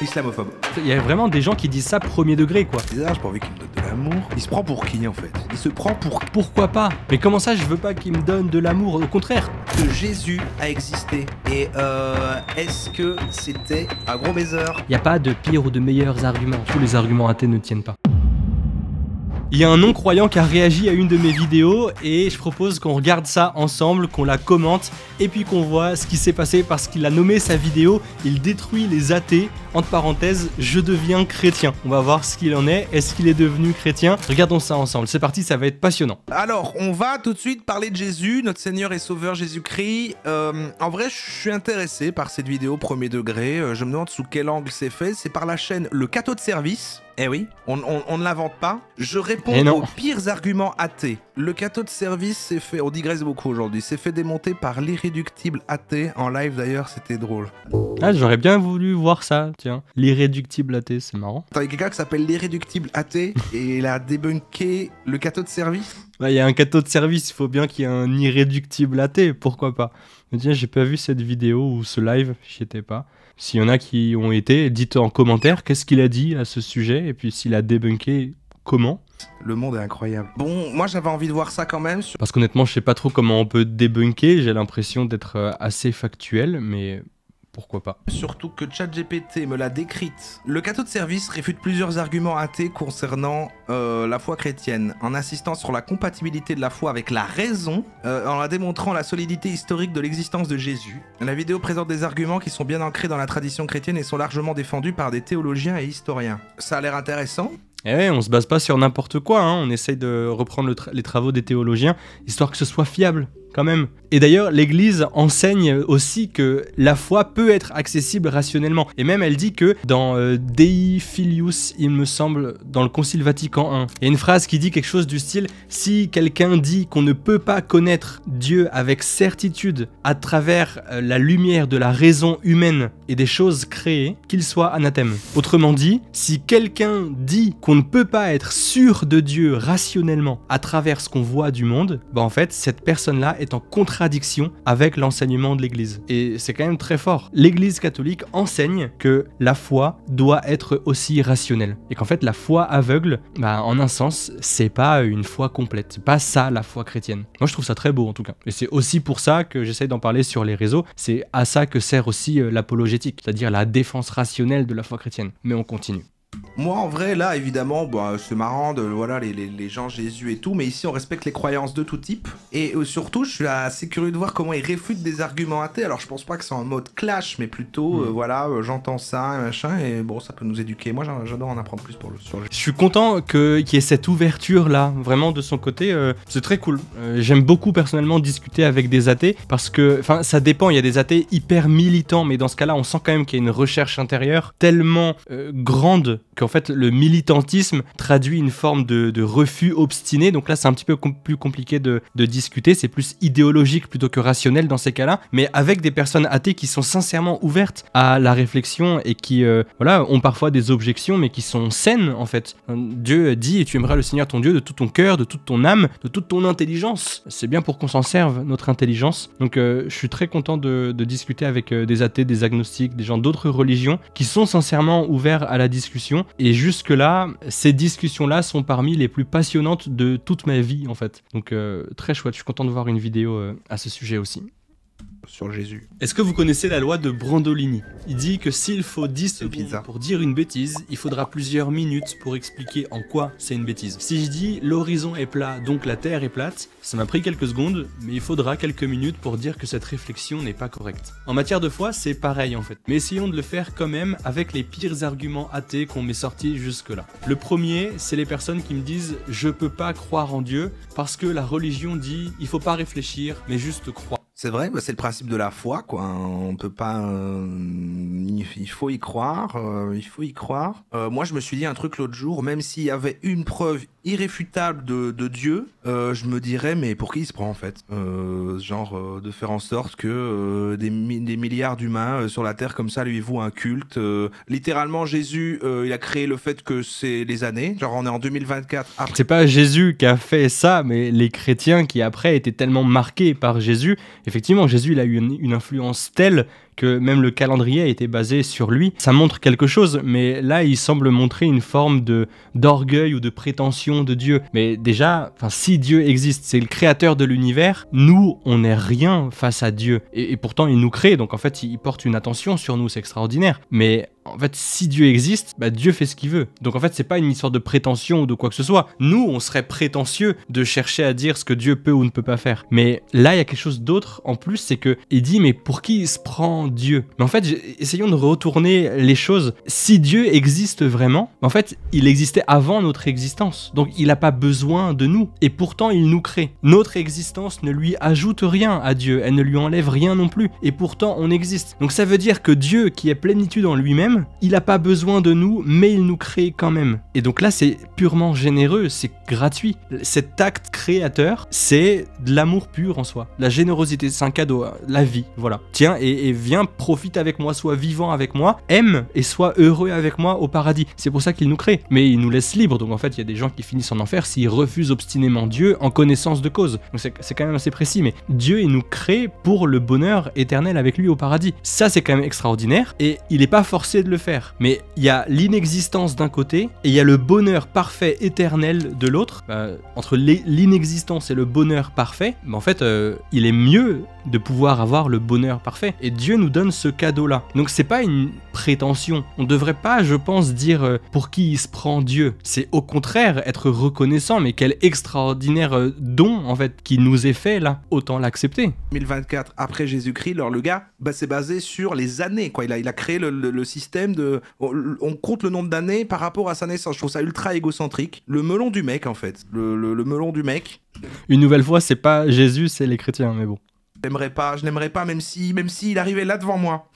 Islamophobe. Il y a vraiment des gens qui disent ça premier degré, quoi. C'est bizarre, j'ai pas envie qu'il me donne de l'amour. Il se prend pour qui en fait? Il se prend pour Pourquoi pas? Mais comment ça, je veux pas qu'il me donne de l'amour? Au contraire. que Jésus a existé. Et est-ce que c'était un gros baiser? Il n'y a pas de pire ou de meilleurs arguments. Tous les arguments athées ne tiennent pas. Il y a un non-croyant qui a réagi à une de mes vidéos et je propose qu'on regarde ça ensemble, qu'on la commente et puis qu'on voit ce qui s'est passé parce qu'il a nommé sa vidéo « Il détruit les athées », entre parenthèses « Je deviens chrétien ». On va voir ce qu'il en est, est-ce qu'il est devenu chrétien? Regardons ça ensemble, c'est parti, ça va être passionnant. Alors, on va tout de suite parler de Jésus, notre Seigneur et Sauveur Jésus-Christ. En vrai, je suis intéressé par cette vidéo premier degré. Je me demande sous quel angle c'est fait. C'est par la chaîne Le Cateau de Service. Eh oui, on ne l'invente pas. Je réponds aux pires arguments athées. Le Cateau de Service s'est fait, on digresse beaucoup aujourd'hui, s'est fait démonter par l'irréductible athée. En live d'ailleurs, c'était drôle. Ah, j'aurais bien voulu voir ça, tiens. L'irréductible athée, c'est marrant. Attends, il y a quelqu'un qui s'appelle l'irréductible athée et il a débunké le Cateau de Service. Bah, il y a un cateau de service, il faut bien qu'il y ait un irréductible athée, pourquoi pas. Mais tiens, j'ai pas vu cette vidéo ou ce live, j'y étais pas. S'il y en a qui ont été, dites en commentaire qu'est-ce qu'il a dit à ce sujet, et puis s'il a débunké, comment. Le monde est incroyable. Bon, moi j'avais envie de voir ça quand même. Parce qu'honnêtement, je sais pas trop comment on peut débunker, j'ai l'impression d'être assez factuel, mais... pourquoi pas. Surtout que ChatGPT me l'a décrite. Le Cateau de Service réfute plusieurs arguments athées concernant la foi chrétienne, en insistant sur la compatibilité de la foi avec la raison, en la démontrant la solidité historique de l'existence de Jésus. La vidéo présente des arguments qui sont bien ancrés dans la tradition chrétienne et sont largement défendus par des théologiens et historiens. Ça a l'air intéressant. Eh ouais, on se base pas sur n'importe quoi, hein. On essaye de reprendre les travaux des théologiens, histoire que ce soit fiable, quand même. Et d'ailleurs, l'Église enseigne aussi que la foi peut être accessible rationnellement. Et même, elle dit que dans Dei Filius, il me semble, dans le Concile Vatican I, il y a une phrase qui dit quelque chose du style « Si quelqu'un dit qu'on ne peut pas connaître Dieu avec certitude à travers la lumière de la raison humaine et des choses créées, qu'il soit anathème. » Autrement dit, si quelqu'un dit qu'on ne peut pas être sûr de Dieu rationnellement à travers ce qu'on voit du monde, bah en fait, cette personne-là est en contradiction avec l'enseignement de l'Église. Et c'est quand même très fort. L'Église catholique enseigne que la foi doit être aussi rationnelle. Et qu'en fait, la foi aveugle, bah, en un sens, c'est pas une foi complète. C'est pas ça, la foi chrétienne. Moi, je trouve ça très beau, en tout cas. Et c'est aussi pour ça que j'essaye d'en parler sur les réseaux. C'est à ça que sert aussi l'apologétique, c'est-à-dire la défense rationnelle de la foi chrétienne. Mais on continue. Moi, en vrai, là, évidemment, bah, c'est marrant de voilà les gens Jésus et tout, mais ici, on respecte les croyances de tout type. Et surtout, je suis assez curieux de voir comment ils réfutent des arguments athées. Alors, je pense pas que c'est en mode clash, mais plutôt, voilà, j'entends ça et machin, et bon, ça peut nous éduquer. Moi, j'adore en apprendre plus sur le... Je suis content qu'il y ait cette ouverture-là, vraiment, de son côté. C'est très cool. J'aime beaucoup, personnellement, discuter avec des athées, parce que, enfin, ça dépend. Il y a des athées hyper militants, mais dans ce cas-là, on sent quand même qu'il y a une recherche intérieure tellement grande qu'en fait le militantisme traduit une forme de refus obstiné, donc là c'est un petit peu plus compliqué de discuter, c'est plus idéologique plutôt que rationnel dans ces cas-là, mais avec des personnes athées qui sont sincèrement ouvertes à la réflexion et qui voilà, ont parfois des objections mais qui sont saines en fait. Dieu dit et tu aimeras le Seigneur ton Dieu de tout ton cœur, de toute ton âme, de toute ton intelligence. C'est bien pour qu'on s'en serve, notre intelligence. Donc je suis très content de discuter avec des athées, des agnostiques, des gens d'autres religions qui sont sincèrement ouverts à la discussion. Et jusque-là, ces discussions-là sont parmi les plus passionnantes de toute ma vie, en fait. Donc, très chouette. Je suis content de voir une vidéo à ce sujet aussi. Sur Jésus. Est-ce que vous connaissez la loi de Brandolini? Il dit que s'il faut 10 secondes pour dire une bêtise, il faudra plusieurs minutes pour expliquer en quoi c'est une bêtise. Si je dis l'horizon est plat, donc la terre est plate, ça m'a pris quelques secondes, mais il faudra quelques minutes pour dire que cette réflexion n'est pas correcte. En matière de foi, c'est pareil en fait. Mais essayons de le faire quand même avec les pires arguments athées qu'on m'ait sortis jusque-là. Le premier, c'est les personnes qui me disent « je peux pas croire en Dieu parce que la religion dit il faut pas réfléchir, mais juste croire ». C'est vrai, bah c'est le principe de la foi, quoi. On peut pas... il faut y croire, il faut y croire. Moi, je me suis dit un truc l'autre jour, même s'il y avait une preuve irréfutable de Dieu, je me dirais, mais pour qui il se prend, en fait? Genre, de faire en sorte que des milliards d'humains sur la Terre, comme ça, lui vouent un culte. Littéralement, Jésus, il a créé le fait que c'est les années. Genre, on est en 2024. Après... C'est pas Jésus qui a fait ça, mais les chrétiens qui, après, étaient tellement marqués par Jésus. Effectivement, Jésus, il a eu une influence telle que même le calendrier a été basé sur lui. Ça montre quelque chose, mais là, il semble montrer une forme d'orgueil ou de prétention de Dieu. Mais déjà, si Dieu existe, c'est le créateur de l'univers, nous, on n'est rien face à Dieu. Et pourtant, il nous crée, donc en fait, il porte une attention sur nous, c'est extraordinaire. Mais en fait, si Dieu existe, Dieu fait ce qu'il veut. Donc en fait, c'est pas une histoire de prétention ou de quoi que ce soit. Nous, on serait prétentieux de chercher à dire ce que Dieu peut ou ne peut pas faire. Mais là, il y a quelque chose d'autre en plus, c'est que il dit, mais pour qui il se prend Dieu? Mais en fait, essayons de retourner les choses. Si Dieu existe vraiment, en fait, il existait avant notre existence. Donc il n'a pas besoin de nous. Et pourtant, il nous crée. Notre existence ne lui ajoute rien à Dieu. Elle ne lui enlève rien non plus. Et pourtant, on existe. Donc ça veut dire que Dieu, qui est plénitude en lui-même, il n'a pas besoin de nous, mais il nous crée quand même. Et donc là, c'est purement généreux, c'est gratuit. Cet acte créateur, c'est de l'amour pur en soi. La générosité, c'est un cadeau, la vie, voilà. Tiens, et viens, profite avec moi, sois vivant avec moi, aime et sois heureux avec moi au paradis. C'est pour ça qu'il nous crée. Mais il nous laisse libres, donc en fait, il y a des gens qui finissent en enfer s'ils refusent obstinément Dieu en connaissance de cause. Donc c'est quand même assez précis, mais Dieu, il nous crée pour le bonheur éternel avec lui au paradis. Ça, c'est quand même extraordinaire, et il n'est pas forcé de le faire. Mais il y a l'inexistence d'un côté, et il y a le bonheur parfait éternel de l'autre. Entre l'inexistence et le bonheur parfait, en fait, il est mieux de pouvoir avoir le bonheur parfait. Et Dieu nous donne ce cadeau-là. Donc c'est pas une prétention. On devrait pas, je pense, dire pour qui il se prend Dieu. C'est au contraire être reconnaissant, mais quel extraordinaire don, en fait, qui nous est fait là. Autant l'accepter. 2024 après Jésus-Christ, alors le gars, c'est basé sur les années, quoi. Il a créé le système de... On compte le nombre d'années par rapport à sa naissance. Je trouve ça ultra égocentrique. Le melon du mec, en fait. Le melon du mec. Une nouvelle fois, c'est pas Jésus, c'est les chrétiens, mais bon. Je n'aimerais pas, même s'il arrivait là devant moi.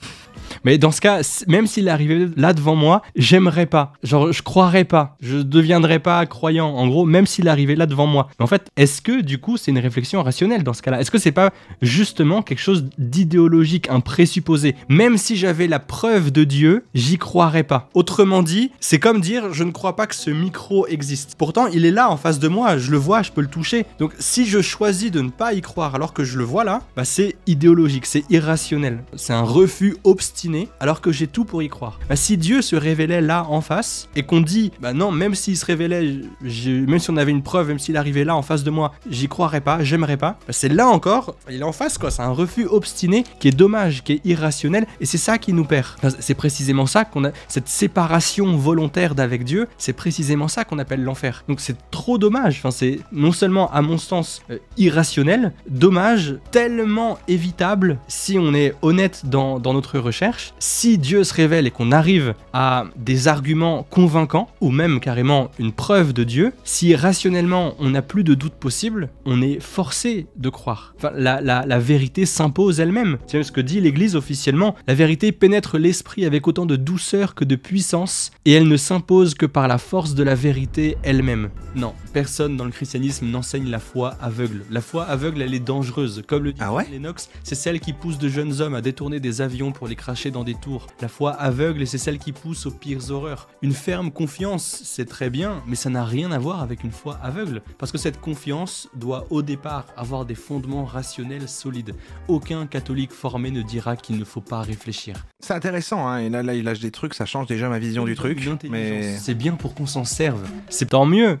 Mais dans ce cas, même s'il arrivait là devant moi, j'aimerais pas. Genre, je croirais pas. Je deviendrais pas croyant. En gros, même s'il arrivait là devant moi. Mais en fait, est-ce que, du coup, c'est une réflexion rationnelle dans ce cas-là? Est-ce que c'est pas justement quelque chose d'idéologique, un présupposé? Même si j'avais la preuve de Dieu, j'y croirais pas. Autrement dit, c'est comme dire, je ne crois pas que ce micro existe. Pourtant, il est là en face de moi, je le vois, je peux le toucher. Donc, si je choisis de ne pas y croire alors que je le vois là, c'est idéologique, c'est irrationnel. C'est un refus obstiné alors que j'ai tout pour y croire. Si Dieu se révélait là en face et qu'on dit non, même s'il se révélait, même si on avait une preuve, même s'il arrivait là en face de moi, j'y croirais pas, j'aimerais pas, c'est là encore, il est en face quoi, c'est un refus obstiné qui est dommage, qui est irrationnel, et c'est ça qui nous perd. C'est précisément ça qu'on a, cette séparation volontaire d'avec Dieu, c'est précisément ça qu'on appelle l'enfer. Donc c'est trop dommage, c'est non seulement à mon sens irrationnel, dommage, tellement évitable si on est honnête dans notre recherche. Si Dieu se révèle et qu'on arrive à des arguments convaincants, ou même carrément une preuve de Dieu, si rationnellement on n'a plus de doute possible, on est forcé de croire. La vérité s'impose elle-même. C'est ce que dit l'Église officiellement. La vérité pénètre l'esprit avec autant de douceur que de puissance, et elle ne s'impose que par la force de la vérité elle-même. Non, personne dans le christianisme n'enseigne la foi aveugle. La foi aveugle, elle est dangereuse. Comme le dit Lennox, c'est celle qui pousse de jeunes hommes à détourner des avions pour les cracher dans des tours. La foi aveugle, et c'est celle qui pousse aux pires horreurs. Une ferme confiance, c'est très bien, mais ça n'a rien à voir avec une foi aveugle. Parce que cette confiance doit au départ avoir des fondements rationnels solides. Aucun catholique formé ne dira qu'il ne faut pas réfléchir. C'est intéressant, hein, et là il lâche des trucs, ça change déjà ma vision du truc. Mais... c'est bien pour qu'on s'en serve. C'est tant mieux.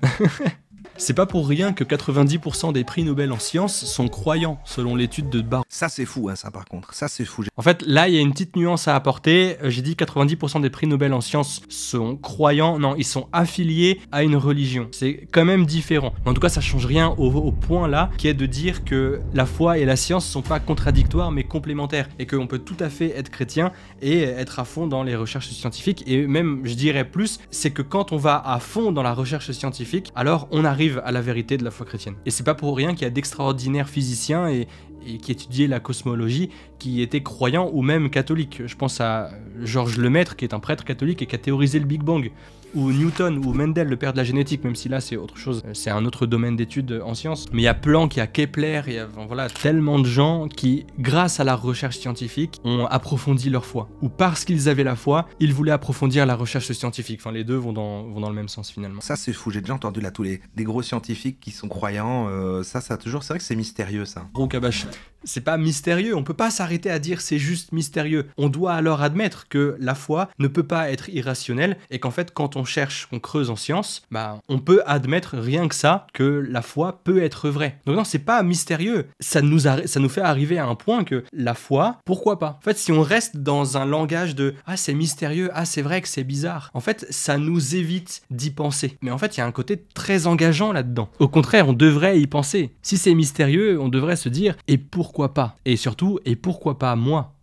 C'est pas pour rien que 90% des prix Nobel en sciences sont croyants, selon l'étude de Baron. Ça c'est fou, hein, ça par contre, ça c'est fou. En fait, là il y a une petite nuance à apporter. J'ai dit 90% des prix Nobel en sciences sont croyants, non, ils sont affiliés à une religion. C'est quand même différent. En tout cas, ça change rien au point là, qui est de dire que la foi et la science sont pas contradictoires, mais complémentaires, et qu'on peut tout à fait être chrétien et être à fond dans les recherches scientifiques. Et même, je dirais plus, c'est que quand on va à fond dans la recherche scientifique, alors on arrive à la vérité de la foi chrétienne. Et c'est pas pour rien qu'il y a d'extraordinaires physiciens et qui étudiaient la cosmologie, qui étaient croyants ou même catholiques. Je pense à Georges Lemaître, qui est un prêtre catholique et qui a théorisé le Big Bang, ou Newton, ou Mendel, le père de la génétique, même si là c'est autre chose, c'est un autre domaine d'études en sciences. Mais il y a Planck, il y a Kepler, il y a tellement de gens qui, grâce à la recherche scientifique, ont approfondi leur foi. Ou parce qu'ils avaient la foi, ils voulaient approfondir la recherche scientifique. Les deux vont dans le même sens finalement. Ça c'est fou, j'ai déjà entendu là des gros scientifiques qui sont croyants, ça toujours, c'est vrai que c'est mystérieux ça. Roukabash. C'est pas mystérieux, on peut pas s'arrêter s'arrêter à dire c'est juste mystérieux. On doit alors admettre que la foi ne peut pas être irrationnelle et qu'en fait, quand on cherche, qu'on creuse en science, on peut admettre rien que ça, que la foi peut être vraie. Donc non, c'est pas mystérieux. Ça nous fait arriver à un point que la foi, pourquoi pas? En fait, si on reste dans un langage de « Ah, c'est mystérieux, ah, c'est vrai que c'est bizarre », en fait, ça nous évite d'y penser. Mais en fait, il y a un côté très engageant là-dedans. Au contraire, on devrait y penser. Si c'est mystérieux, on devrait se dire « Et pourquoi pas ?» Et surtout « Et pourquoi pas moi ?»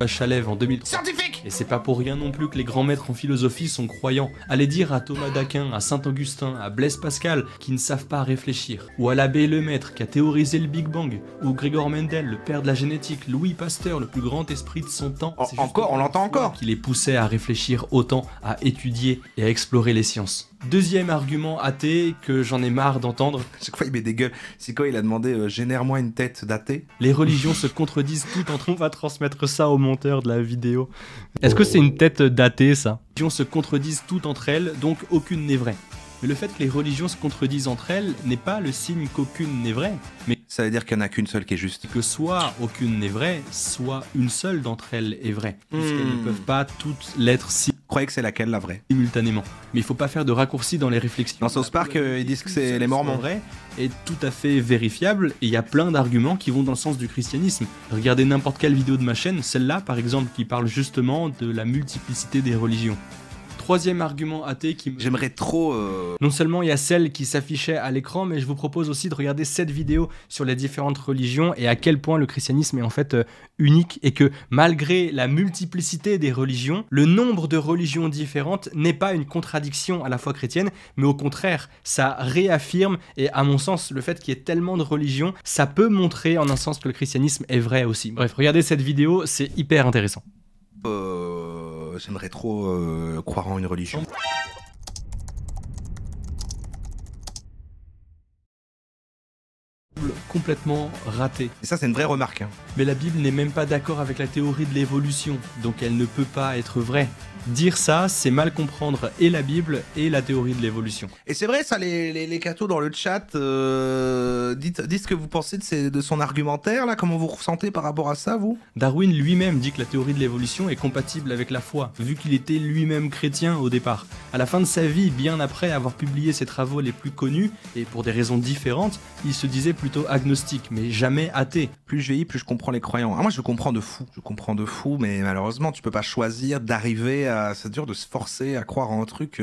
Chalève en 2003. Scientifique. Et c'est pas pour rien non plus que les grands maîtres en philosophie sont croyants. Allez dire à Thomas d'Aquin, à Saint-Augustin, à Blaise Pascal qui ne savent pas réfléchir, ou à l'abbé Lemaître qui a théorisé le Big Bang, ou Gregor Mendel, le père de la génétique, Louis Pasteur, le plus grand esprit de son temps. Encore, on l'entend encore. Qui les poussait à réfléchir autant, à étudier et à explorer les sciences. Deuxième argument athée que j'en ai marre d'entendre. Chaque fois il met des gueules. C'est quand il a demandé génère-moi une tête d'athée. Les religions se contredisent toutes entre eux. On va transmettre ça au monteur de la vidéo. Est-ce que c'est une tête d'athée ça? Les religions se contredisent toutes entre elles, donc aucune n'est vraie. Mais le fait que les religions se contredisent entre elles n'est pas le signe qu'aucune n'est vraie, mais ça veut dire qu'il n'y en a qu'une seule qui est juste. Que soit aucune n'est vraie, soit une seule d'entre elles est vraie, puisqu'elles ne peuvent pas toutes l'être croyez que c'est laquelle la vraie? Simultanément. Mais il faut pas faire de raccourcis dans les réflexions. Dans South Park, ils disent que c'est les Mormons. Vrai est tout à fait vérifiable et il y a plein d'arguments qui vont dans le sens du christianisme. Regardez n'importe quelle vidéo de ma chaîne, celle-là par exemple, qui parle justement de la multiplicité des religions. Troisième argument athée qui me... J'aimerais trop... Non seulement il y a celle qui s'affichait à l'écran, mais je vous propose aussi de regarder cette vidéo sur les différentes religions et à quel point le christianisme est en fait unique et que malgré la multiplicité des religions, le nombre de religions différentes n'est pas une contradiction à la foi chrétienne, mais au contraire, ça réaffirme et à mon sens, le fait qu'il y ait tellement de religions, ça peut montrer en un sens que le christianisme est vrai aussi. Bref, regardez cette vidéo, c'est hyper intéressant. J'aimerais trop croire en une religion. Complètement raté. Et ça, c'est une vraie remarque. Hein. Mais la Bible n'est même pas d'accord avec la théorie de l'évolution, donc elle ne peut pas être vraie. Dire ça, c'est mal comprendre et la Bible et la théorie de l'évolution. Et c'est vrai ça, les cathos dans le chat, dites ce que vous pensez de son argumentaire, là, comment vous ressentez par rapport à ça, vous? Darwin lui-même dit que la théorie de l'évolution est compatible avec la foi, vu qu'il était lui-même chrétien au départ. À la fin de sa vie, bien après avoir publié ses travaux les plus connus, et pour des raisons différentes, il se disait plutôt agnostique, mais jamais athée. Plus je vieillis, plus je comprends les croyants. Ah, moi je comprends de fou, mais malheureusement tu peux pas choisir d'arriver à... C'est dur de se forcer à croire en un truc,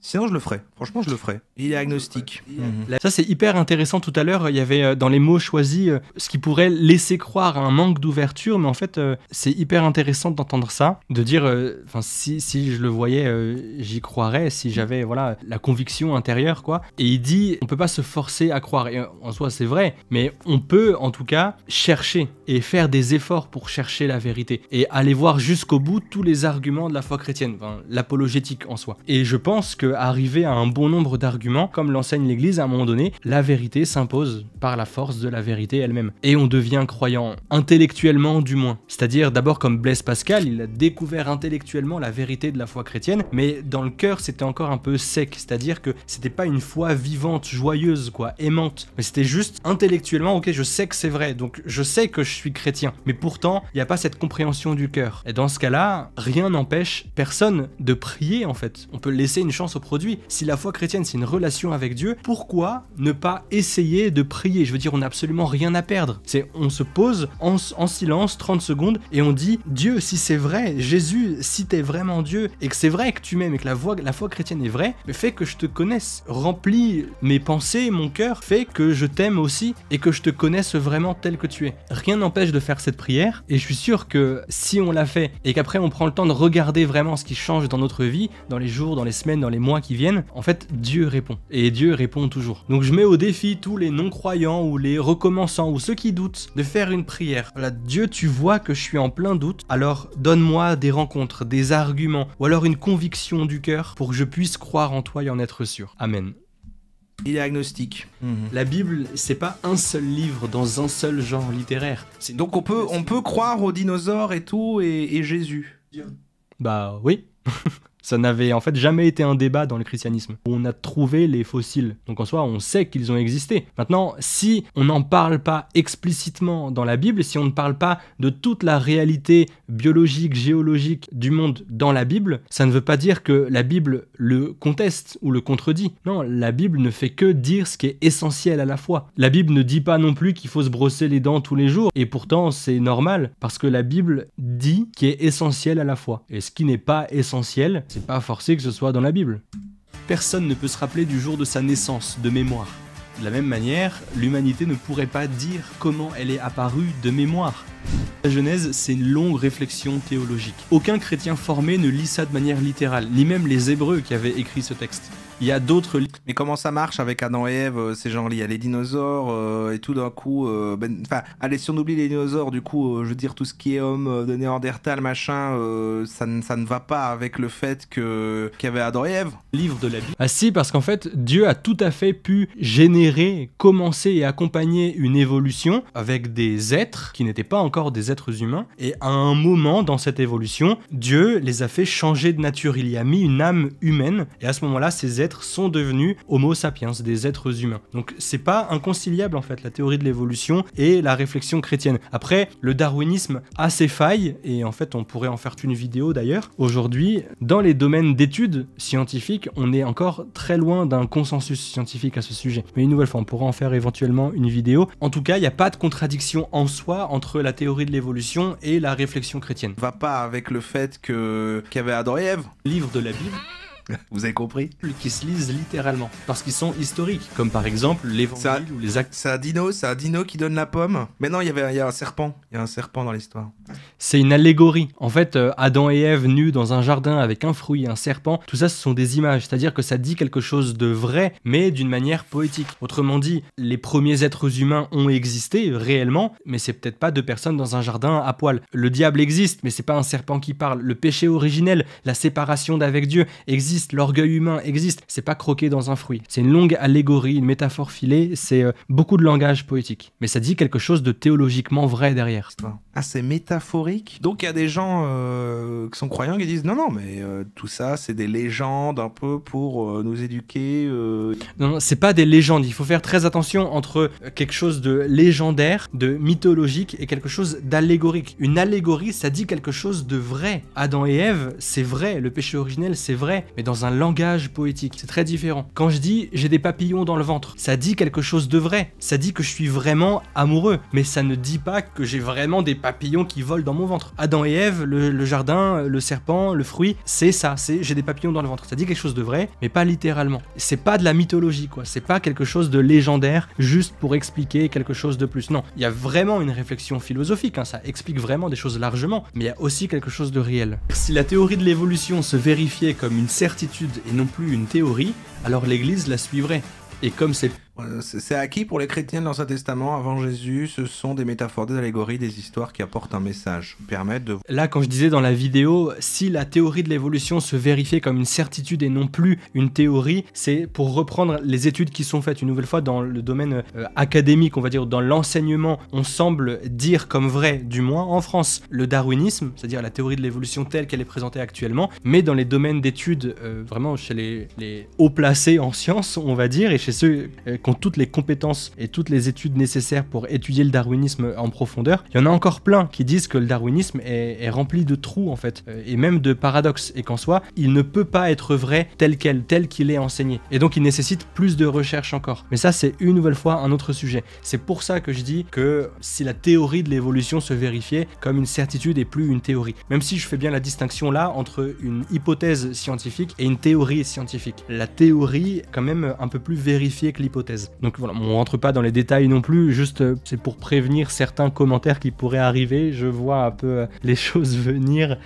sinon je le ferais, franchement je le ferais. Il est agnostique. Ça c'est hyper intéressant, tout à l'heure il y avait dans les mots choisis ce qui pourrait laisser croire à un manque d'ouverture, mais en fait c'est hyper intéressant d'entendre ça, de dire, si je le voyais, j'y croirais, si j'avais voilà la conviction intérieure quoi. Et il dit on peut pas se forcer à croire, et en soi c'est vrai, mais on peut en tout cas chercher et faire des efforts pour chercher la vérité et aller voir jusqu'au bout tous les arguments de la foi chrétienne, l'apologétique en soi. Et je pense qu'arriver à un bon nombre d'arguments, comme l'enseigne l'Église, à un moment donné, la vérité s'impose par la force de la vérité elle-même. Et on devient croyant, intellectuellement du moins. C'est-à-dire d'abord comme Blaise Pascal, il a découvert intellectuellement la vérité de la foi chrétienne, mais dans le cœur c'était encore un peu sec, c'est-à-dire que c'était pas une foi vivante, joyeuse, quoi, aimante, mais c'était juste intellectuellement, ok, je sais que c'est vrai, donc je sais que je suis chrétien, mais pourtant, il n'y a pas cette compréhension du cœur. Et dans ce cas-là, rien n'empêche personne de prier en fait. On peut laisser une chance au produit. Si la foi chrétienne c'est une relation avec Dieu, pourquoi ne pas essayer de prier? Je veux dire, on n'a absolument rien à perdre. On se pose en silence 30 secondes et on dit Dieu, si c'est vrai, Jésus, si t'es vraiment Dieu et que c'est vrai que tu m'aimes et que la foi chrétienne est vraie, mais fais que je te connaisse. Remplis mes pensées, mon cœur, fais que je t'aime aussi et que je te connaisse vraiment tel que tu es. Rien n'empêche de faire cette prière et je suis sûr que si on l'a fait et qu'après on prend le temps de regarder vraiment ce qui change dans notre vie, dans les jours, dans les semaines, dans les mois qui viennent, en fait Dieu répond. Et Dieu répond toujours. Donc je mets au défi tous les non-croyants ou les recommençants ou ceux qui doutent de faire une prière. Voilà, Dieu, tu vois que je suis en plein doute, alors donne-moi des rencontres, des arguments ou alors une conviction du cœur pour que je puisse croire en toi et en être sûr. Amen. Il est agnostique. La Bible, c'est pas un seul livre dans un seul genre littéraire. Donc on peut croire aux dinosaures et tout et Jésus. Bah oui. Ça n'avait en fait jamais été un débat dans le christianisme. On a trouvé les fossiles. Donc en soi, on sait qu'ils ont existé. Maintenant, si on n'en parle pas explicitement dans la Bible, si on ne parle pas de toute la réalité biologique, géologique du monde dans la Bible, ça ne veut pas dire que la Bible le conteste ou le contredit. Non, la Bible ne fait que dire ce qui est essentiel à la foi. La Bible ne dit pas non plus qu'il faut se brosser les dents tous les jours, et pourtant c'est normal, parce que la Bible dit qui est essentiel à la foi. Et ce qui n'est pas essentiel, c'est pas forcé que ce soit dans la Bible. Personne ne peut se rappeler du jour de sa naissance, de mémoire. De la même manière, l'humanité ne pourrait pas dire comment elle est apparue de mémoire. La Genèse, c'est une longue réflexion théologique. Aucun chrétien formé ne lit ça de manière littérale, ni même les Hébreux qui avaient écrit ce texte. Il y a d'autres... Mais comment ça marche avec Adam et Ève? C'est genre, il y a les dinosaures et tout d'un coup... allez, si on oublie les dinosaures, du coup, je veux dire, tout ce qui est homme de Néandertal, machin, ça ne va pas avec le fait qu'il y avait Adam et Ève. Livre de la Bible. Ah si, parce qu'en fait, Dieu a tout à fait pu générer, commencer et accompagner une évolution avec des êtres qui n'étaient pas encore des êtres humains. Et à un moment dans cette évolution, Dieu les a fait changer de nature. Il y a mis une âme humaine. Et à ce moment-là, ces êtres sont devenus Homo sapiens, des êtres humains. Donc c'est pas inconciliable en fait, la théorie de l'évolution et la réflexion chrétienne. Après, le darwinisme a ses failles, et en fait on pourrait en faire une vidéo d'ailleurs. Aujourd'hui, dans les domaines d'études scientifiques, on est encore très loin d'un consensus scientifique à ce sujet. Mais une nouvelle fois, on pourra en faire éventuellement une vidéo. En tout cas, il n'y a pas de contradiction en soi entre la théorie de l'évolution et la réflexion chrétienne. Va pas avec le fait qu'il y avait Adam et Ève. Livre de la Bible. Vous avez compris? Qui se lisent littéralement, parce qu'ils sont historiques, comme par exemple l'évangile ou les actes. C'est un dino qui donne la pomme. Mais non, il y a un serpent. Il y a un serpent dans l'histoire. C'est une allégorie. En fait, Adam et Ève nus dans un jardin avec un fruit et un serpent, tout ça ce sont des images, c'est-à-dire que ça dit quelque chose de vrai, mais d'une manière poétique. Autrement dit, les premiers êtres humains ont existé réellement, mais c'est peut-être pas deux personnes dans un jardin à poil. Le diable existe, mais c'est pas un serpent qui parle. Le péché originel, la séparation d'avec Dieu existe. L'orgueil humain existe, c'est pas croquer dans un fruit. C'est une longue allégorie, une métaphore filée, c'est beaucoup de langage poétique. Mais ça dit quelque chose de théologiquement vrai derrière. Ah, c'est métaphorique? Donc il y a des gens qui sont croyants qui disent non, mais tout ça, c'est des légendes un peu pour nous éduquer. Non, c'est pas des légendes. Il faut faire très attention entre quelque chose de légendaire, de mythologique et quelque chose d'allégorique. Une allégorie, ça dit quelque chose de vrai. Adam et Ève, c'est vrai. Le péché originel, c'est vrai. Mais dans un langage poétique, c'est très différent. Quand je dis j'ai des papillons dans le ventre, ça dit quelque chose de vrai. Ça dit que je suis vraiment amoureux. Mais ça ne dit pas que j'ai vraiment des papillons qui volent dans mon ventre. Adam et Ève, le jardin, le serpent, le fruit, c'est ça. C'est j'ai des papillons dans le ventre. Ça dit quelque chose de vrai, mais pas littéralement. C'est pas de la mythologie, quoi. C'est pas quelque chose de légendaire juste pour expliquer quelque chose de plus. Non, il y a vraiment une réflexion philosophique. Ça explique vraiment des choses largement, mais il y a aussi quelque chose de réel. Si la théorie de l'évolution se vérifiait comme une certitude et non plus une théorie, alors l'Église la suivrait. Et comme c'est acquis pour les chrétiens de l'Ancien Testament, avant Jésus, ce sont des métaphores, des allégories, des histoires qui apportent un message, permettent de... Là, quand je disais dans la vidéo, si la théorie de l'évolution se vérifiait comme une certitude et non plus une théorie, c'est pour reprendre les études qui sont faites une nouvelle fois dans le domaine académique, on va dire, dans l'enseignement, on semble dire comme vrai, du moins en France, le darwinisme, c'est-à-dire la théorie de l'évolution telle qu'elle est présentée actuellement, mais dans les domaines d'études, vraiment chez les hauts placés en sciences, on va dire, et chez ceux qui ont toutes les compétences et toutes les études nécessaires pour étudier le darwinisme en profondeur, il y en a encore plein qui disent que le darwinisme est rempli de trous en fait, et même de paradoxes, et qu'en soi, il ne peut pas être vrai tel qu'il est enseigné. Et donc il nécessite plus de recherche encore. Mais ça, c'est une nouvelle fois un autre sujet. C'est pour ça que je dis que si la théorie de l'évolution se vérifiait comme une certitude et plus une théorie. Même si je fais bien la distinction là entre une hypothèse scientifique et une théorie scientifique. La théorie, quand même, un peu plus vérifiée que l'hypothèse. Donc voilà, on rentre pas dans les détails non plus, juste c'est pour prévenir certains commentaires qui pourraient arriver. Je vois un peu les choses venir.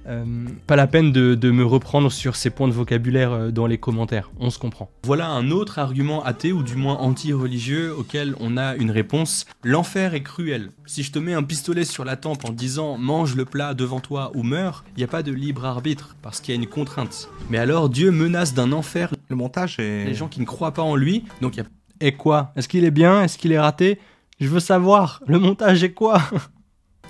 Pas la peine de me reprendre sur ces points de vocabulaire dans les commentaires, on se comprend. Voilà un autre argument athée ou du moins anti-religieux auquel on a une réponse. L'enfer est cruel. Si je te mets un pistolet sur la tempe en disant mange le plat devant toi ou meurs, il n'y a pas de libre arbitre parce qu'il y a une contrainte. Mais alors Dieu menace d'un enfer le montage est... les gens qui ne croient pas en lui, donc il y a... Et quoi? Est-ce qu'il est bien? Est-ce qu'il est raté? Je veux savoir, le montage est quoi?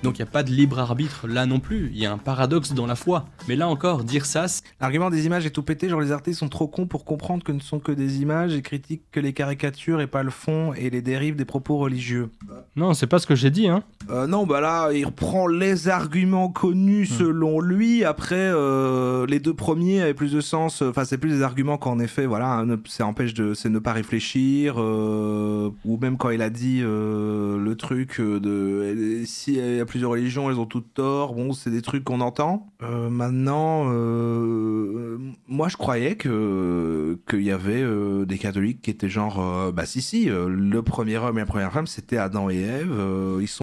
Donc il n'y a pas de libre arbitre là non plus, il y a un paradoxe dans la foi. Mais là encore, dire ça, L'argument des images est tout pété, genre les artistes sont trop cons pour comprendre que ne sont que des images et critiquent que les caricatures et pas le fond et les dérives des propos religieux. non, c'est pas ce que j'ai dit, hein. Non, bah là, il reprend les arguments connus selon lui. Après, les deux premiers avaient plus de sens. Enfin, c'est plus des arguments qu'en effet, voilà, c'est ne pas réfléchir. Ou même quand il a dit le truc de si il y a plusieurs religions, elles ont toutes tort. Bon, c'est des trucs qu'on entend. Maintenant, moi, je croyais qu'il y avait des catholiques qui étaient genre, bah si, le premier homme et la première femme, c'était Adam et Ève.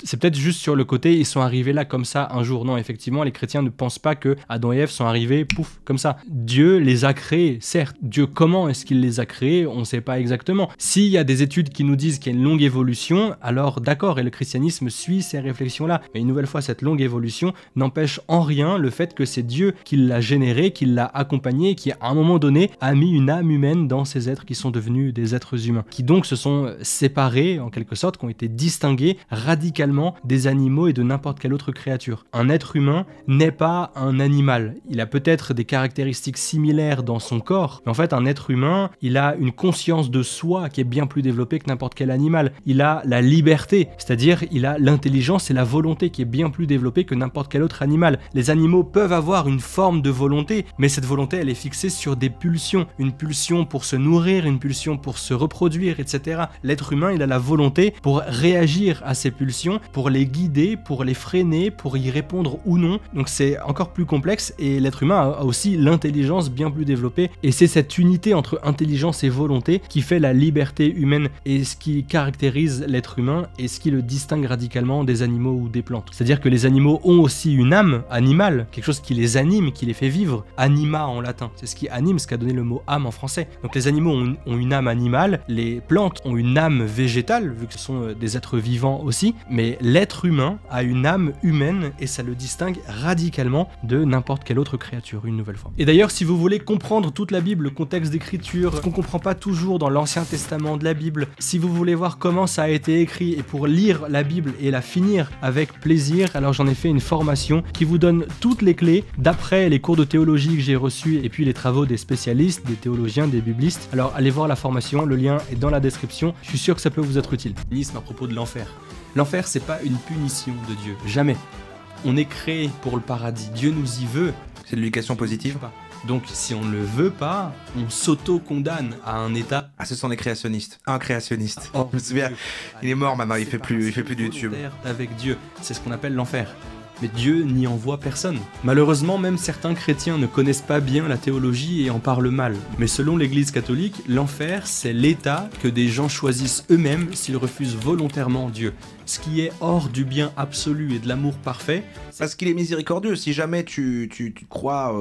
C'est peut-être juste sur le côté, ils sont arrivés là comme ça un jour. Non, effectivement, les chrétiens ne pensent pas que Adam et Ève sont arrivés, pouf, comme ça. Dieu les a créés, certes. Dieu, comment est-ce qu'il les a créés? On ne sait pas exactement. S'il y a des études qui nous disent qu'il y a une longue évolution, alors d'accord, et le christianisme suit ces réflexions-là. Mais une nouvelle fois, cette longue évolution n'empêche en rien le fait que c'est Dieu qui l'a généré, qui l'a accompagné, qui à un moment donné a mis une âme humaine dans ces êtres qui sont devenus des êtres humains, qui donc se sont séparés en quelque sorte, qui ont été distingués radicalement des animaux et de n'importe quelle autre créature. Un être humain n'est pas un animal. Il a peut-être des caractéristiques similaires dans son corps, mais en fait un être humain, il a une conscience de soi qui est bien plus développée que n'importe quel animal. Il a la liberté, c'est-à-dire il a l'intelligence et la volonté qui est bien plus développée que n'importe quel autre animal. Les animaux peuvent avoir une forme de volonté, mais cette volonté elle est fixée sur des pulsions. Une pulsion pour se nourrir, une pulsion pour se reproduire, etc. L'être humain, il a la volonté pour réagir à ces pulsions, pour les guider, pour les freiner, pour y répondre ou non. Donc c'est encore plus complexe et l'être humain a aussi l'intelligence bien plus développée. Et c'est cette unité entre intelligence et volonté qui fait la liberté humaine et ce qui caractérise l'être humain et ce qui le distingue radicalement des animaux ou des plantes. C'est-à-dire que les animaux ont aussi une âme animale, quelque chose qui les anime, qui les fait vivre. Anima en latin, c'est ce qui anime, ce qu'a donné le mot âme en français. Donc les animaux ont une âme animale, les plantes ont une âme végétale, vu que ce sont des êtres vivants aussi, mais l'être humain a une âme humaine et ça le distingue radicalement de n'importe quelle autre créature, une nouvelle fois. Et d'ailleurs, si vous voulez comprendre toute la Bible, le contexte d'écriture, qu'on comprend pas toujours dans l'Ancien Testament de la Bible, si vous voulez voir comment ça a été écrit et pour lire la Bible et la finir avec plaisir, alors j'en ai fait une formation qui vous donne toutes les clés d'après les cours de théologie que j'ai reçus et puis les travaux des spécialistes, des théologiens, des biblistes. Alors allez voir la formation, le lien est dans la description, je suis sûr que ça peut vous être utile. À propos de l'enfer. L'enfer, c'est pas une punition de Dieu, jamais. On est créé pour le paradis, Dieu nous y veut. C'est de l'éducation positive. Donc si on ne le veut pas, on s'auto-condamne à un état. Ah, ce sont des créationnistes. Un créationniste. Oh, je me souviens, il est mort maintenant, il fait plus de YouTube. Avec Dieu, c'est ce qu'on appelle l'enfer. Mais Dieu n'y envoie personne. Malheureusement, même certains chrétiens ne connaissent pas bien la théologie et en parlent mal. Mais selon l'Église catholique, l'enfer, c'est l'état que des gens choisissent eux-mêmes s'ils refusent volontairement Dieu. Ce qui est hors du bien absolu et de l'amour parfait. Parce qu'il est miséricordieux. Si jamais tu crois,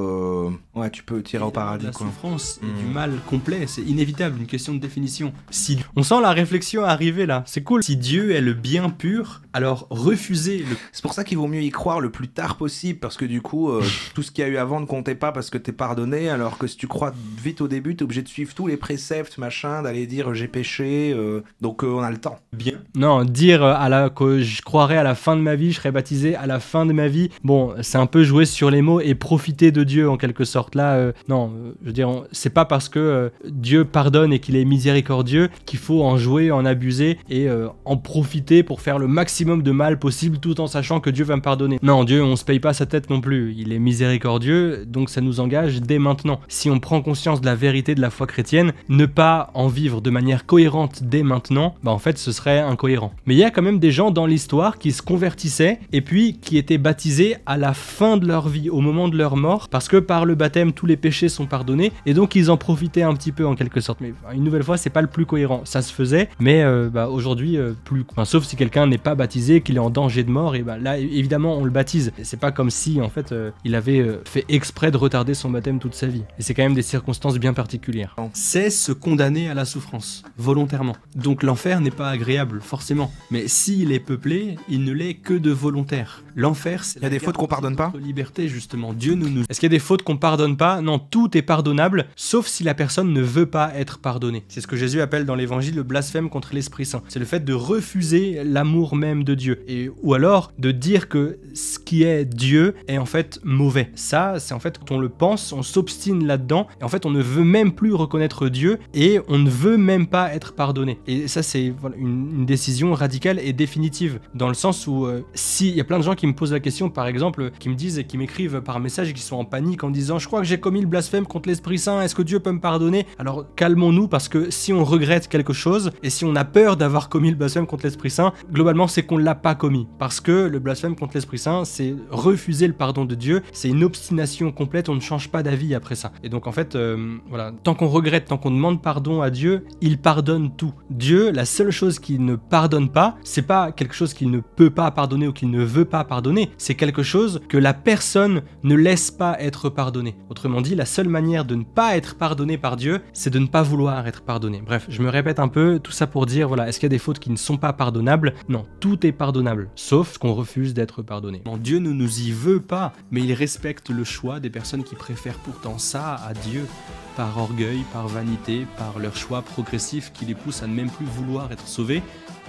ouais, tu peux tirer au paradis. La souffrance et du mal complet, c'est inévitable, une question de définition. Si on sent la réflexion arriver là, c'est cool. Si Dieu est le bien pur, alors refusez le... C'est pour ça qu'il vaut mieux y croire le plus tard possible, parce que du coup, tout ce qu'il y a eu avant ne comptait pas parce que t'es pardonné, alors que si tu crois vite au début, t'es obligé de suivre tous les préceptes, machin, d'aller dire j'ai péché, donc on a le temps. Bien. Non, dire que je croirais à la fin de ma vie, je serais baptisé à la fin de ma vie, bon, c'est un peu jouer sur les mots et profiter de Dieu en quelque sorte. Là, non, je veux dire, c'est pas parce que Dieu pardonne et qu'il est miséricordieux qu'il faut en jouer, en abuser et en profiter pour faire le maximum de mal possible tout en sachant que Dieu va me pardonner. Non, Dieu, on se paye pas sa tête non plus. Il est miséricordieux, donc ça nous engage dès maintenant. Si on prend conscience de la vérité de la foi chrétienne, ne pas en vivre de manière cohérente dès maintenant, bah en fait ce serait incohérent. Mais il y a quand même des gens dans l'histoire qui se convertissaient et puis qui étaient baptisés à la fin de leur vie, au moment de leur mort, parce que par le baptême tous les péchés sont pardonnés et donc ils en profitaient un petit peu en quelque sorte. Mais une nouvelle fois, c'est pas le plus cohérent. Ça se faisait, mais aujourd'hui plus. Enfin, sauf si quelqu'un n'est pas baptisé, qu'il est en danger de mort, et là évidemment on le baptise. Et c'est pas comme si en fait il avait fait exprès de retarder son baptême toute sa vie. Et c'est quand même des circonstances bien particulières. C'est se condamner à la souffrance, volontairement. Donc l'enfer n'est pas agréable, forcément. Mais s'il est peuplé, il ne l'est que de volontaires. L'enfer, c'est Il y a des fautes qu'on pardonne pas ? Liberté, justement. Dieu nous... Est-ce qu'il y a des fautes qu'on pardonne pas ? Non, tout est pardonnable, sauf si la personne ne veut pas être pardonnée. C'est ce que Jésus appelle dans l'évangile le blasphème contre l'Esprit Saint. C'est le fait de refuser l'amour même de Dieu. Ou alors de dire que ce qui est Dieu est en fait mauvais. Ça, c'est en fait quand on le pense, on s'obstine là-dedans, et en fait on ne veut même plus reconnaître Dieu, et on ne veut même pas être pardonné. Et ça, c'est une décision radicale et définitive, dans le sens où si il y a plein de gens qui me posent la question, par exemple, qui me disent et qui m'écrivent par message et qui sont en panique en disant « Je crois que j'ai commis le blasphème contre l'Esprit Saint, est-ce que Dieu peut me pardonner ?» Alors calmons-nous, parce que si on regrette quelque chose et si on a peur d'avoir commis le blasphème contre l'Esprit Saint, globalement c'est qu'on l'a pas commis, parce que le blasphème contre l'Esprit Saint, c'est refuser le pardon de Dieu, c'est une obstination complète, on ne change pas d'avis après ça. Et donc en fait, voilà, tant qu'on regrette, tant qu'on demande pardon à Dieu, il pardonne tout. Dieu, la seule chose qu'il ne pardonne pas, c'est pas quelque chose qu'il ne peut pas pardonner ou qu'il ne veut pas pardonner, c'est quelque chose que la personne ne laisse pas être pardonnée. Autrement dit, la seule manière de ne pas être pardonné par Dieu, c'est de ne pas vouloir être pardonné. Bref, je me répète un peu, tout ça pour dire, voilà, est-ce qu'il y a des fautes qui ne sont pas pardonnables ? Non, tout est pardonnable, sauf ce qu'on refuse d'être pardonné. Bon, Dieu ne nous y veut pas, mais il respecte le choix des personnes qui préfèrent pourtant ça à Dieu, par orgueil, par vanité, par leur choix progressif qui les pousse à ne même plus vouloir être sauvés,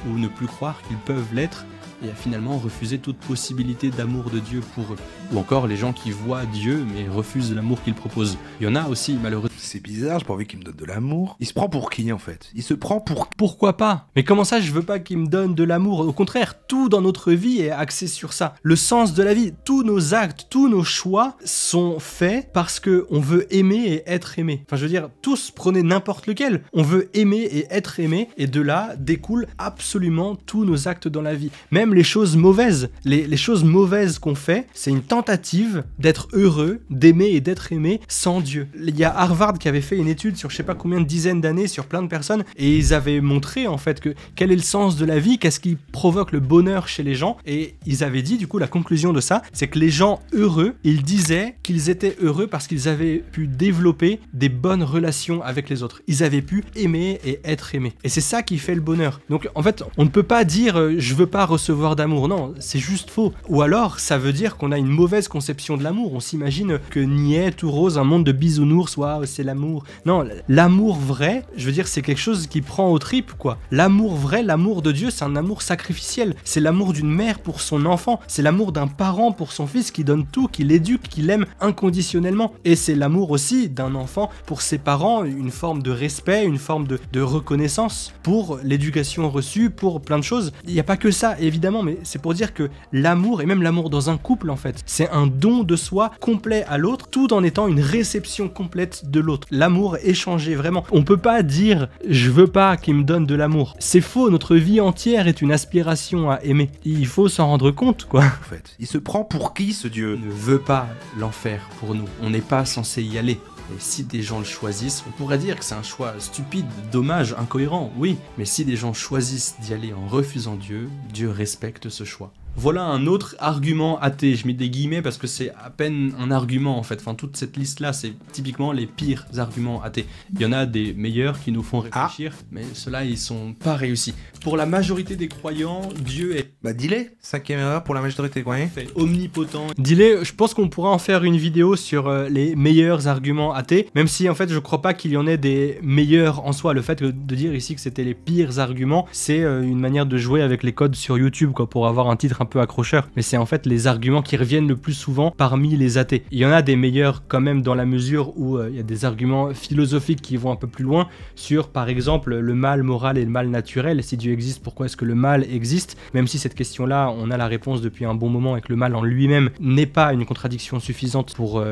ou ne plus croire qu'ils peuvent l'être, et à finalement refuser toute possibilité d'amour de Dieu pour eux. Ou encore les gens qui voient Dieu mais refusent l'amour qu'il propose. Il y en a aussi, malheureusement. C'est bizarre, j'ai pas envie qu'il me donne de l'amour. Il se prend pour qui en fait ? Il se prend pour... Pourquoi pas ? Mais comment ça je veux pas qu'il me donne de l'amour ? Au contraire, tout dans notre vie est axé sur ça. Le sens de la vie, tous nos actes, tous nos choix sont faits parce qu'on veut aimer et être aimé. Enfin je veux dire, tous, prenez n'importe lequel. On veut aimer et être aimé, et de là découlent absolument tous nos actes dans la vie. Même les choses mauvaises. Les choses mauvaises qu'on fait, c'est une tentative d'être heureux, d'aimer et d'être aimé sans Dieu. Il y a Harvard qui avait fait une étude sur je sais pas combien de dizaines d'années sur plein de personnes, et ils avaient montré en fait que quel est le sens de la vie, qu'est-ce qui provoque le bonheur chez les gens, et ils avaient dit du coup la conclusion de ça, c'est que les gens heureux, ils disaient qu'ils étaient heureux parce qu'ils avaient pu développer des bonnes relations avec les autres. Ils avaient pu aimer et être aimés. Et c'est ça qui fait le bonheur. Donc en fait, on ne peut pas dire je veux pas recevoir d'amour. Non, c'est juste faux. Ou alors, ça veut dire qu'on a une mauvaise conception de l'amour. On s'imagine que niais, tout rose, un monde de bisounours, waouh, c'est l'amour. Non, l'amour vrai, je veux dire, c'est quelque chose qui prend aux tripes, quoi. L'amour vrai, l'amour de Dieu, c'est un amour sacrificiel. C'est l'amour d'une mère pour son enfant. C'est l'amour d'un parent pour son fils qui donne tout, qui l'éduque, qui l'aime inconditionnellement. Et c'est l'amour aussi d'un enfant pour ses parents, une forme de respect, une forme de reconnaissance pour l'éducation reçue, pour plein de choses. Il n'y a pas que ça, évidemment, mais c'est pour dire que l'amour, et même l'amour dans un couple en fait, c'est un don de soi complet à l'autre, tout en étant une réception complète de l'autre. L'amour échangé, vraiment. On peut pas dire « je veux pas qu'il me donne de l'amour ». C'est faux, notre vie entière est une aspiration à aimer. Il faut s'en rendre compte, quoi. En fait, il se prend pour qui ce Dieu ? Il ne veut pas l'enfer pour nous. On n'est pas censé y aller. Et si des gens le choisissent, on pourrait dire que c'est un choix stupide, dommage, incohérent, oui. Mais si des gens choisissent d'y aller en refusant Dieu, Dieu respecte ce choix. Voilà un autre argument athée, je mets des guillemets parce que c'est à peine un argument en fait, enfin toute cette liste-là c'est typiquement les pires arguments athées. Il y en a des meilleurs qui nous font réfléchir, mais ceux-là ils sont pas réussis. Pour la majorité des croyants, Dieu est... Bah dis-les, 5e erreur pour la majorité des croyants. Omnipotent. Dis-les, je pense qu'on pourra en faire une vidéo sur les meilleurs arguments athées, même si en fait je crois pas qu'il y en ait des meilleurs en soi. Le fait de dire ici que c'était les pires arguments, c'est une manière de jouer avec les codes sur YouTube quoi, pour avoir un titre un peu accrocheur, mais c'est en fait les arguments qui reviennent le plus souvent parmi les athées. Il y en a des meilleurs quand même dans la mesure où il y a des arguments philosophiques qui vont un peu plus loin sur par exemple le mal moral et le mal naturel. Si Dieu existe, pourquoi est-ce que le mal existe? Même si cette question-là, on a la réponse depuis un bon moment et que le mal en lui-même n'est pas une contradiction suffisante pour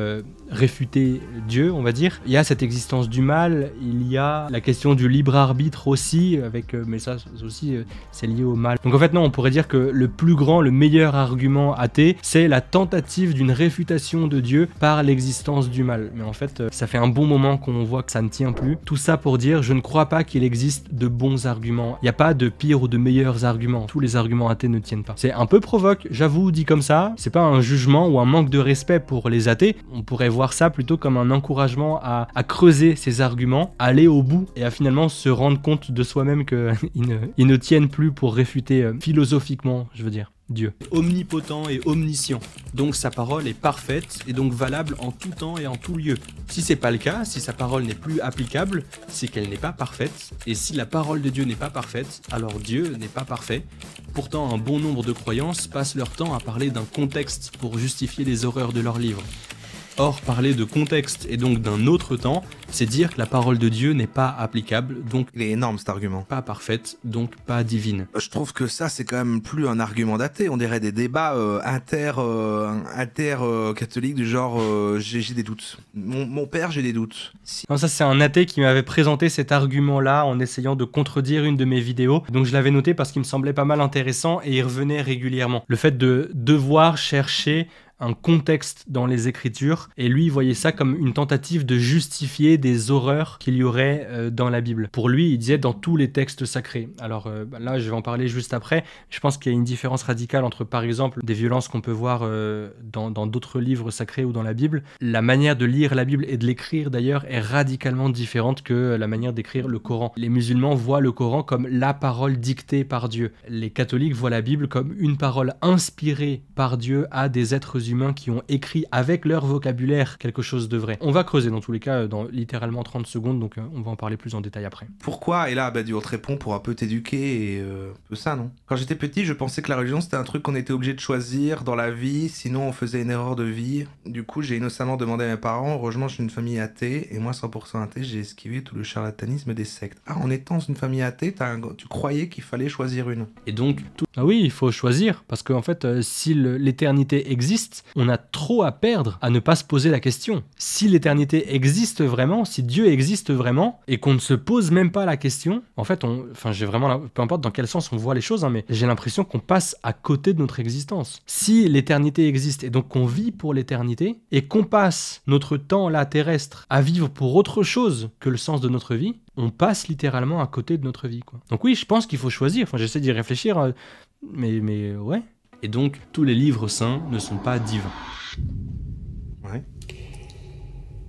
réfuter Dieu, on va dire. Il y a cette existence du mal, il y a la question du libre arbitre aussi, avec, mais ça aussi c'est lié au mal. Donc en fait non, on pourrait dire que le plus grand, le meilleur argument athée, c'est la tentative d'une réfutation de Dieu par l'existence du mal. Mais en fait, ça fait un bon moment qu'on voit que ça ne tient plus. Tout ça pour dire, je ne crois pas qu'il existe de bons arguments. Il n'y a pas de pires ou de meilleurs arguments. Tous les arguments athées ne tiennent pas. C'est un peu provoque, j'avoue, dit comme ça. C'est pas un jugement ou un manque de respect pour les athées. On pourrait voir ça plutôt comme un encouragement à creuser ces arguments, à aller au bout et à finalement se rendre compte de soi-même qu'ils ne tiennent plus pour réfuter philosophiquement, je veux dire. Dieu. Omnipotent et omniscient. Donc sa parole est parfaite et donc valable en tout temps et en tout lieu. Si c'est pas le cas, si sa parole n'est plus applicable, c'est qu'elle n'est pas parfaite. Et si la parole de Dieu n'est pas parfaite, alors Dieu n'est pas parfait. Pourtant, un bon nombre de croyants passent leur temps à parler d'un contexte pour justifier les horreurs de leur livre. Or, parler de contexte et donc d'un autre temps, c'est dire que la parole de Dieu n'est pas applicable, donc Il est énorme cet argument. pas parfaite, donc pas divine. Je trouve que ça, c'est quand même plus un argument d'athée. On dirait des débats catholiques du genre j'ai des doutes. Mon père, j'ai des doutes. Non, ça c'est un athée qui m'avait présenté cet argument-là en essayant de contredire une de mes vidéos. Donc je l'avais noté parce qu'il me semblait pas mal intéressant et il revenait régulièrement. Le fait de devoir chercher un contexte dans les Écritures, et lui il voyait ça comme une tentative de justifier des horreurs qu'il y aurait dans la Bible. Pour lui, il disait dans tous les textes sacrés. Alors là, je vais en parler juste après. Je pense qu'il y a une différence radicale entre, par exemple, des violences qu'on peut voir dans d'autres livres sacrés ou dans la Bible. La manière de lire la Bible et de l'écrire d'ailleurs est radicalement différente que la manière d'écrire le Coran. Les musulmans voient le Coran comme la parole dictée par Dieu. Les catholiques voient la Bible comme une parole inspirée par Dieu à des êtres humains qui ont écrit avec leur vocabulaire quelque chose de vrai. On va creuser dans tous les cas dans littéralement 30 secondes, donc on va en parler plus en détail après. Pourquoi? Et là, on te répond pour un peu t'éduquer et un peu ça, non? Quand j'étais petit, je pensais que la religion c'était un truc qu'on était obligé de choisir dans la vie, sinon on faisait une erreur de vie. Du coup, j'ai innocemment demandé à mes parents, heureusement je suis une famille athée, et moi 100% athée, j'ai esquivé tout le charlatanisme des sectes. Ah, en étant une famille athée, tu croyais qu'il fallait choisir une. Et donc, ah oui, il faut choisir, parce qu'en fait, si l'éternité existe, on a trop à perdre à ne pas se poser la question. Si l'éternité existe vraiment, si Dieu existe vraiment, et qu'on ne se pose même pas la question, en fait, j'ai vraiment, peu importe dans quel sens on voit les choses, hein, mais j'ai l'impression qu'on passe à côté de notre existence. Si l'éternité existe, et donc qu'on vit pour l'éternité, et qu'on passe notre temps là terrestre à vivre pour autre chose que le sens de notre vie, on passe littéralement à côté de notre vie, quoi. Donc oui, je pense qu'il faut choisir. Enfin, j'essaie d'y réfléchir, mais ouais. Et donc, tous les livres saints ne sont pas divins. Ouais.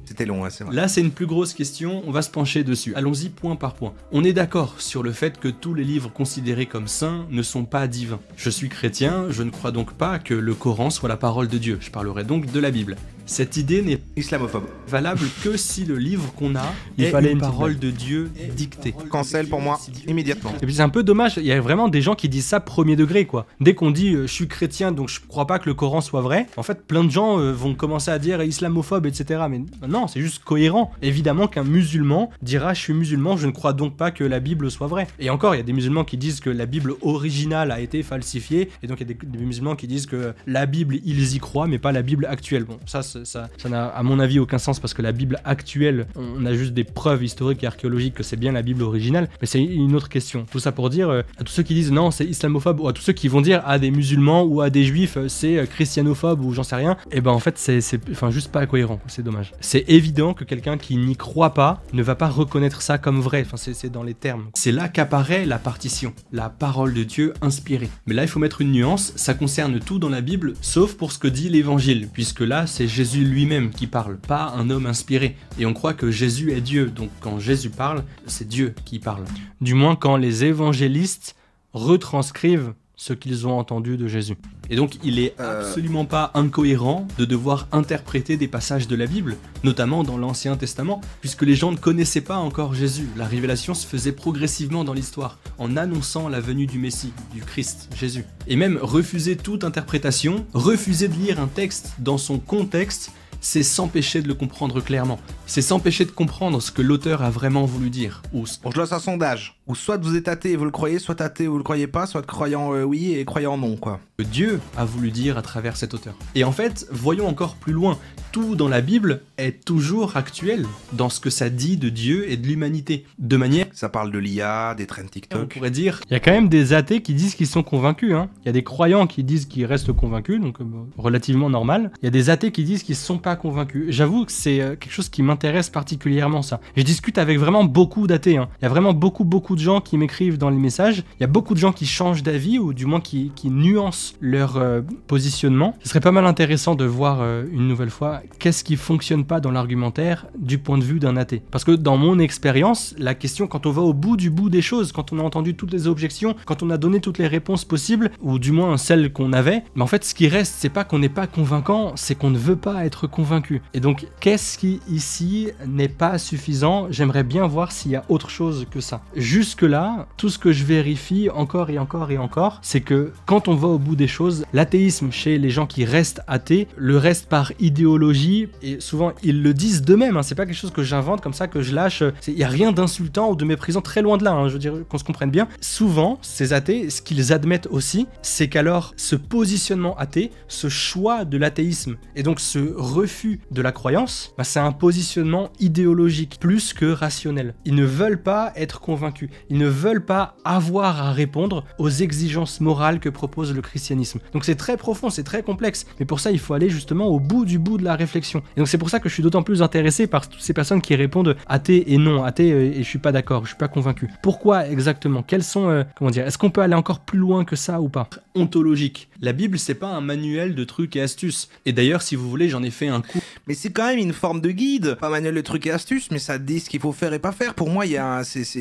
C'était long, hein, c'est vrai. Là, c'est une plus grosse question, on va se pencher dessus. Allons-y point par point. On est d'accord sur le fait que tous les livres considérés comme saints ne sont pas divins. Je suis chrétien, je ne crois donc pas que le Coran soit la parole de Dieu. Je parlerai donc de la Bible. Cette idée n'est islamophobe. Valable que si le livre qu'on a est une parole de Dieu dictée. Cancel pour moi, immédiatement. Et puis c'est un peu dommage, il y a vraiment des gens qui disent ça premier degré, quoi. Dès qu'on dit je suis chrétien donc je crois pas que le Coran soit vrai, en fait plein de gens vont commencer à dire islamophobe, etc. Mais non, c'est juste cohérent. Évidemment qu'un musulman dira je suis musulman, je ne crois donc pas que la Bible soit vraie. Et encore, il y a des musulmans qui disent que la Bible originale a été falsifiée, et donc il y a des musulmans qui disent que la Bible ils y croient, mais pas la Bible actuelle. Bon, ça n'a à mon avis aucun sens parce que la Bible actuelle, on a juste des preuves historiques et archéologiques que c'est bien la Bible originale, mais c'est une autre question. Tout ça pour dire à tous ceux qui disent non c'est islamophobe, ou à tous ceux qui vont dire à des musulmans ou à des juifs c'est christianophobe ou j'en sais rien, et ben en fait c'est juste pas cohérent, c'est dommage. C'est évident que quelqu'un qui n'y croit pas ne va pas reconnaître ça comme vrai, enfin c'est dans les termes. C'est là qu'apparaît la partition, la parole de Dieu inspirée. Mais là il faut mettre une nuance, ça concerne tout dans la Bible sauf pour ce que dit l'évangile, puisque là c'est Jésus lui-même qui parle, pas un homme inspiré. Et on croit que Jésus est Dieu, donc quand Jésus parle, c'est Dieu qui parle. Du moins quand les évangélistes retranscrivent ce qu'ils ont entendu de Jésus. Et donc il est absolument pas incohérent de devoir interpréter des passages de la Bible, notamment dans l'Ancien Testament, puisque les gens ne connaissaient pas encore Jésus. La révélation se faisait progressivement dans l'histoire, en annonçant la venue du Messie, du Christ, Jésus. Et même refuser toute interprétation, refuser de lire un texte dans son contexte, c'est s'empêcher de le comprendre clairement. C'est s'empêcher de comprendre ce que l'auteur a vraiment voulu dire. Je lance un sondage. Ou soit vous êtes athée et vous le croyez, soit athée et vous le croyez pas, soit croyant oui et croyant non, quoi. Que Dieu a voulu dire à travers cet auteur. Et en fait, voyons encore plus loin. Tout dans la Bible est toujours actuel dans ce que ça dit de Dieu et de l'humanité. De manière... Ça parle de l'IA, des trends TikTok. On pourrait dire... Il y a quand même des athées qui disent qu'ils sont convaincus, hein. Il y a des croyants qui disent qu'ils restent convaincus, donc relativement normal. Il y a des athées qui disent qu'ils sont pas convaincu. J'avoue que c'est quelque chose qui m'intéresse particulièrement, ça. Je discute avec vraiment beaucoup d'athées, hein. Il y a vraiment beaucoup de gens qui m'écrivent dans les messages. Il y a beaucoup de gens qui changent d'avis, ou du moins qui nuancent leur positionnement. Ce serait pas mal intéressant de voir une nouvelle fois qu'est-ce qui fonctionne pas dans l'argumentaire du point de vue d'un athée. Parce que dans mon expérience, la question, quand on va au bout des choses, quand on a entendu toutes les objections, quand on a donné toutes les réponses possibles, ou du moins celles qu'on avait, mais en fait ce qui reste, c'est pas qu'on n'est pas convaincant, c'est qu'on ne veut pas être convaincu. Et donc qu'est-ce qui ici n'est pas suffisant? J'aimerais bien voir s'il y a autre chose que ça. Jusque là, tout ce que je vérifie encore et encore et encore, c'est que quand on va au bout des choses, l'athéisme chez les gens qui restent athées, le reste par idéologie, et souvent ils le disent d'eux-mêmes, hein, c'est pas quelque chose que j'invente comme ça, que je lâche, il n'y a rien d'insultant ou de méprisant, très loin de là, hein, je veux dire qu'on se comprenne bien. Souvent, ces athées, ce qu'ils admettent aussi, c'est qu'alors ce positionnement athée, ce choix de l'athéisme, et donc ce refus de la croyance, bah, c'est un positionnement idéologique plus que rationnel. Ils ne veulent pas être convaincus, ils ne veulent pas avoir à répondre aux exigences morales que propose le christianisme. Donc c'est très profond, c'est très complexe, mais pour ça il faut aller justement au bout de la réflexion. Et donc c'est pour ça que je suis d'autant plus intéressé par toutes ces personnes qui répondent athée et non, athée et je suis pas d'accord, je suis pas convaincu. Pourquoi exactement? Quels sont, est-ce qu'on peut aller encore plus loin que ça ou pas? Ontologique. La Bible, c'est pas un manuel de trucs et astuces. Et d'ailleurs, si vous voulez, j'en ai fait un cours. Mais c'est quand même une forme de guide, pas manuel de trucs et astuces, mais ça dit ce qu'il faut faire et pas faire. Pour moi,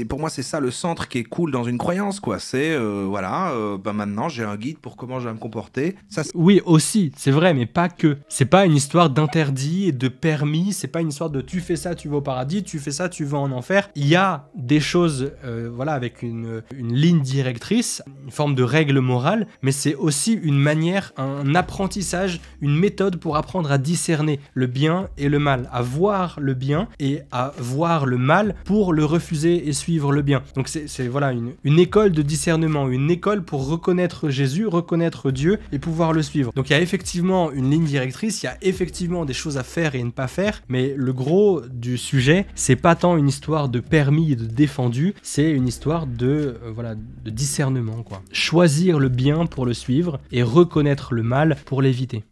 pour moi, c'est ça le centre qui est cool dans une croyance, quoi. C'est, maintenant, j'ai un guide pour comment je vais me comporter. Ça, oui, aussi, c'est vrai, mais pas que. C'est pas une histoire d'interdit et de permis, c'est pas une histoire de tu fais ça, tu vas au paradis, tu fais ça, tu vas en enfer. Il y a des choses, avec une ligne directrice, une forme de règle morale, mais c'est aussi une manière, un apprentissage, une méthode pour apprendre à discerner le bien et le mal, à voir le bien et à voir le mal pour le refuser et suivre le bien. Donc c'est une école de discernement, une école pour reconnaître Jésus, reconnaître Dieu et pouvoir le suivre. Donc il y a effectivement une ligne directrice, il y a effectivement des choses à faire et ne pas faire, mais le gros du sujet, c'est pas tant une histoire de permis et de défendu, c'est une histoire de discernement, quoi. Choisir le bien pour le suivre et reconnaître le mal pour l'éviter.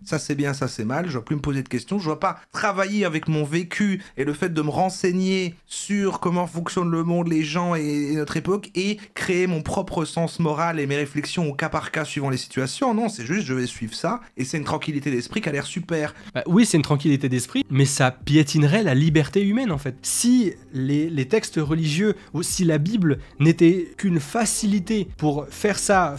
Ça c'est bien, ça c'est mal, je dois plus me poser de questions, je dois pas travailler avec mon vécu et le fait de me renseigner sur comment fonctionne le monde, les gens et notre époque et créer mon propre sens moral et mes réflexions au cas par cas suivant les situations. Non, c'est juste je vais suivre ça et c'est une tranquillité d'esprit qui a l'air super. Oui, c'est une tranquillité d'esprit, mais ça piétinerait la liberté humaine en fait. Si les textes religieux ou si la Bible n'était qu'une facilité pour faire ça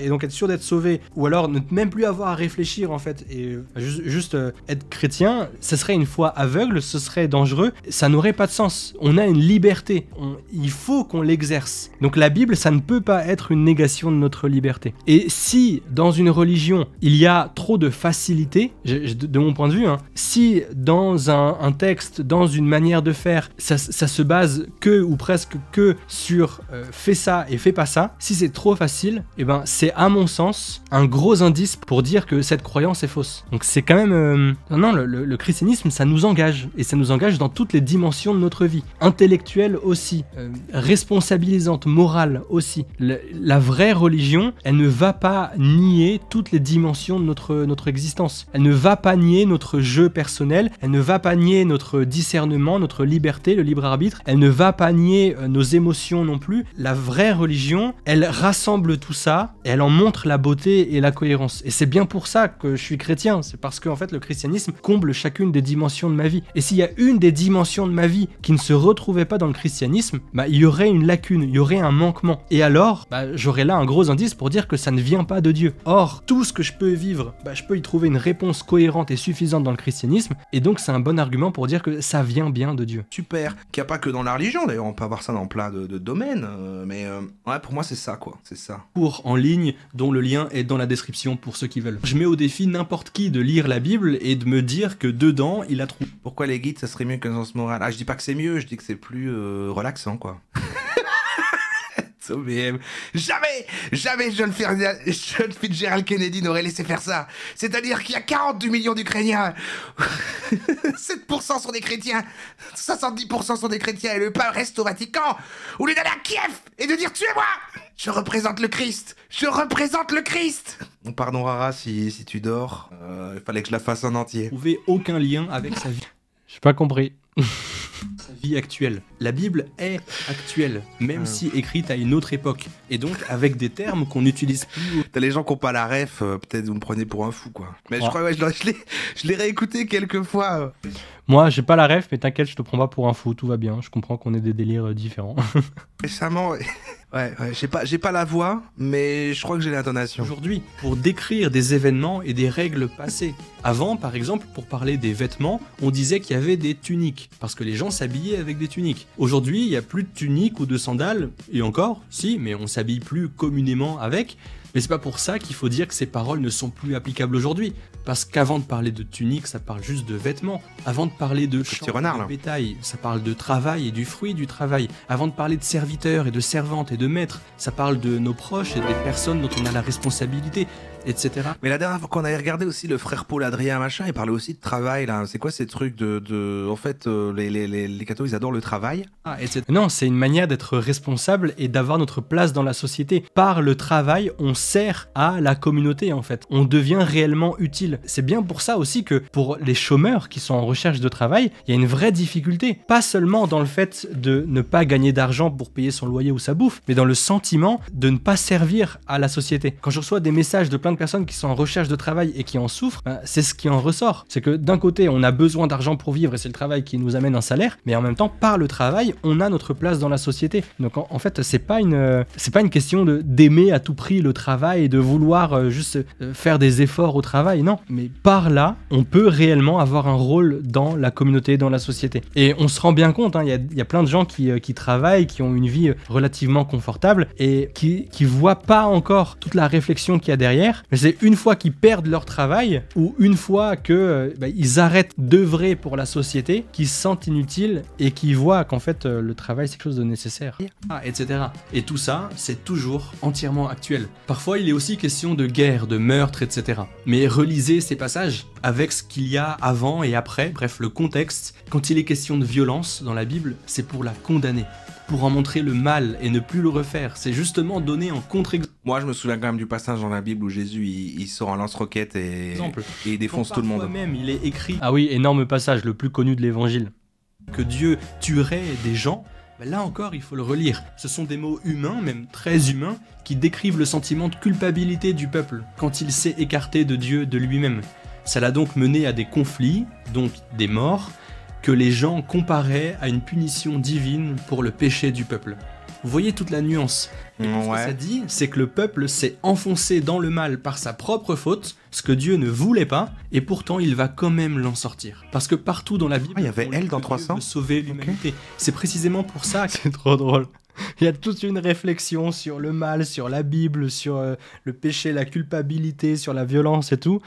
et donc être sûr d'être sauvé, ou alors ne même plus avoir à réfléchir en fait et juste être chrétien, ce serait une foi aveugle, ce serait dangereux, ça n'aurait pas de sens. On a une liberté, il faut qu'on l'exerce. Donc la Bible, ça ne peut pas être une négation de notre liberté. Et si dans une religion il y a trop de facilité, de mon point de vue, si dans un texte, dans une manière de faire, ça se base que ou presque que sur fais ça et fais pas ça, si c'est trop facile, et ben c'est à mon sens un gros indice pour dire que cette croyance est fausse. Donc c'est quand même le christianisme, ça nous engage et ça nous engage dans toutes les dimensions de notre vie, intellectuelle aussi, responsabilisante, morale aussi. La vraie religion, elle ne va pas nier toutes les dimensions de notre existence. Elle ne va pas nier notre jeu personnel, elle ne va pas nier notre discernement, notre liberté, le libre arbitre, elle ne va pas nier nos émotions non plus. La vraie religion, elle rassemble tout ça et elle en montre la beauté et la cohérence. Et c'est bien pour ça que je suis chrétien, c'est parce que en fait le christianisme comble chacune des dimensions de ma vie. Et s'il y a une des dimensions de ma vie qui ne se retrouvait pas dans le christianisme, il y aurait une lacune, il y aurait un manquement. Et alors, j'aurais là un gros indice pour dire que ça ne vient pas de Dieu. Or, tout ce que je peux vivre, je peux y trouver une réponse cohérente et suffisante dans le christianisme, et donc c'est un bon argument pour dire que ça vient bien de Dieu. Super, qu'il n'y a pas que dans la religion, d'ailleurs on peut avoir ça dans plein de domaines, mais pour moi c'est ça quoi, c'est ça. Cours en ligne, dont le lien est dans la description pour ceux qui veulent. Je mets au défi n'importe qui de lire la Bible et de me dire que dedans il a trouvé. Pourquoi les guides ça serait mieux qu'un sens moral? Je dis pas que c'est mieux, je dis que c'est plus relaxant quoi. OBM. Jamais John Fitzgerald Kennedy n'aurait laissé faire ça. C'est-à-dire qu'il y a 42 millions d'Ukrainiens. 7% sont des chrétiens. 70% sont des chrétiens. Et le pape reste au Vatican. Au lieu d'aller à Kiev et de dire « Tuez-moi !» Je représente le Christ. Je représente le Christ. Bon, pardon Rara si tu dors. Il fallait que je la fasse en entier. Trouvez aucun lien avec sa vie. J'ai pas compris. Sa vie actuelle. La Bible est actuelle, même si écrite à une autre époque. Et donc avec des termes qu'on n'utilise plus. T'as les gens qui n'ont pas la ref, peut-être vous me prenez pour un fou, quoi. Mais je crois, je l'ai réécouté quelques fois. Moi, j'ai pas la ref, mais t'inquiète, je te prends pas pour un fou, tout va bien. Je comprends qu'on ait des délires différents. Récemment, ouais, j'ai pas la voix, mais je crois que j'ai l'intonation. Aujourd'hui, pour décrire des événements et des règles passées. Avant, par exemple, pour parler des vêtements, on disait qu'il y avait des tuniques, parce que les gens s'habillaient avec des tuniques. Aujourd'hui, il n'y a plus de tuniques ou de sandales, et encore, si, mais on s'habille plus communément avec. Mais c'est pas pour ça qu'il faut dire que ces paroles ne sont plus applicables aujourd'hui. Parce qu'avant de parler de tunique, ça parle juste de vêtements. Avant de parler de champs, de bétail, ça parle de travail et du fruit du travail. Avant de parler de serviteurs et de servantes et de maîtres, ça parle de nos proches et des personnes dont on a la responsabilité, etc. Mais la dernière fois qu'on avait regardé aussi le frère Paul Adrien machin, il parlait aussi de travail là. C'est quoi ces trucs de... En fait, les cathos, ils adorent le travail. Ah, etc. Non, c'est une manière d'être responsable et d'avoir notre place dans la société. Par le travail, on sert à la communauté en fait. On devient réellement utile. C'est bien pour ça aussi que pour les chômeurs qui sont en recherche de travail, il y a une vraie difficulté. Pas seulement dans le fait de ne pas gagner d'argent pour payer son loyer ou sa bouffe, mais dans le sentiment de ne pas servir à la société. Quand je reçois des messages de plein de personnes qui sont en recherche de travail et qui en souffrent, c'est ce qui en ressort. C'est que d'un côté, on a besoin d'argent pour vivre et c'est le travail qui nous amène un salaire, mais en même temps, par le travail, on a notre place dans la société. Donc en fait, c'est pas une question d'aimer à tout prix le travail et de vouloir juste faire des efforts au travail, non. Mais par là, on peut réellement avoir un rôle dans la communauté, dans la société. Et on se rend bien compte, il y a plein de gens qui travaillent, qui ont une vie relativement confortable et qui voient pas encore toute la réflexion qu'il y a derrière. Mais c'est une fois qu'ils perdent leur travail ou une fois que ils arrêtent d'œuvrer pour la société, qu'ils se sentent inutiles et qu'ils voient qu'en fait le travail c'est quelque chose de nécessaire, etc. Et tout ça, c'est toujours entièrement actuel. Parfois, il est aussi question de guerre, de meurtre, etc. Mais relisez ces passages avec ce qu'il y a avant et après, bref, le contexte. Quand il est question de violence dans la Bible, c'est pour la condamner, pour en montrer le mal et ne plus le refaire. C'est justement donné en contre-exemple. Moi, je me souviens quand même du passage dans la Bible où Jésus, il sort en lance-roquette et il défonce tout le monde. Même, il est écrit... Ah oui, énorme passage, le plus connu de l'évangile. Que Dieu tuerait des gens, là encore, il faut le relire. Ce sont des mots humains, même très humains, qui décrivent le sentiment de culpabilité du peuple quand il s'est écarté de Dieu, de lui-même. Ça l'a donc mené à des conflits, donc des morts, que les gens comparaient à une punition divine pour le péché du peuple. Vous voyez toute la nuance. Et ce que ça dit, c'est que le peuple s'est enfoncé dans le mal par sa propre faute, ce que Dieu ne voulait pas, et pourtant il va quand même l'en sortir. Parce que partout dans la Bible, il y avait elle dans 300 Dieu veut sauver l'humanité. Okay. C'est précisément pour ça que c'est trop drôle. Il y a toute une réflexion sur le mal, sur la Bible, sur le péché, la culpabilité, sur la violence et tout.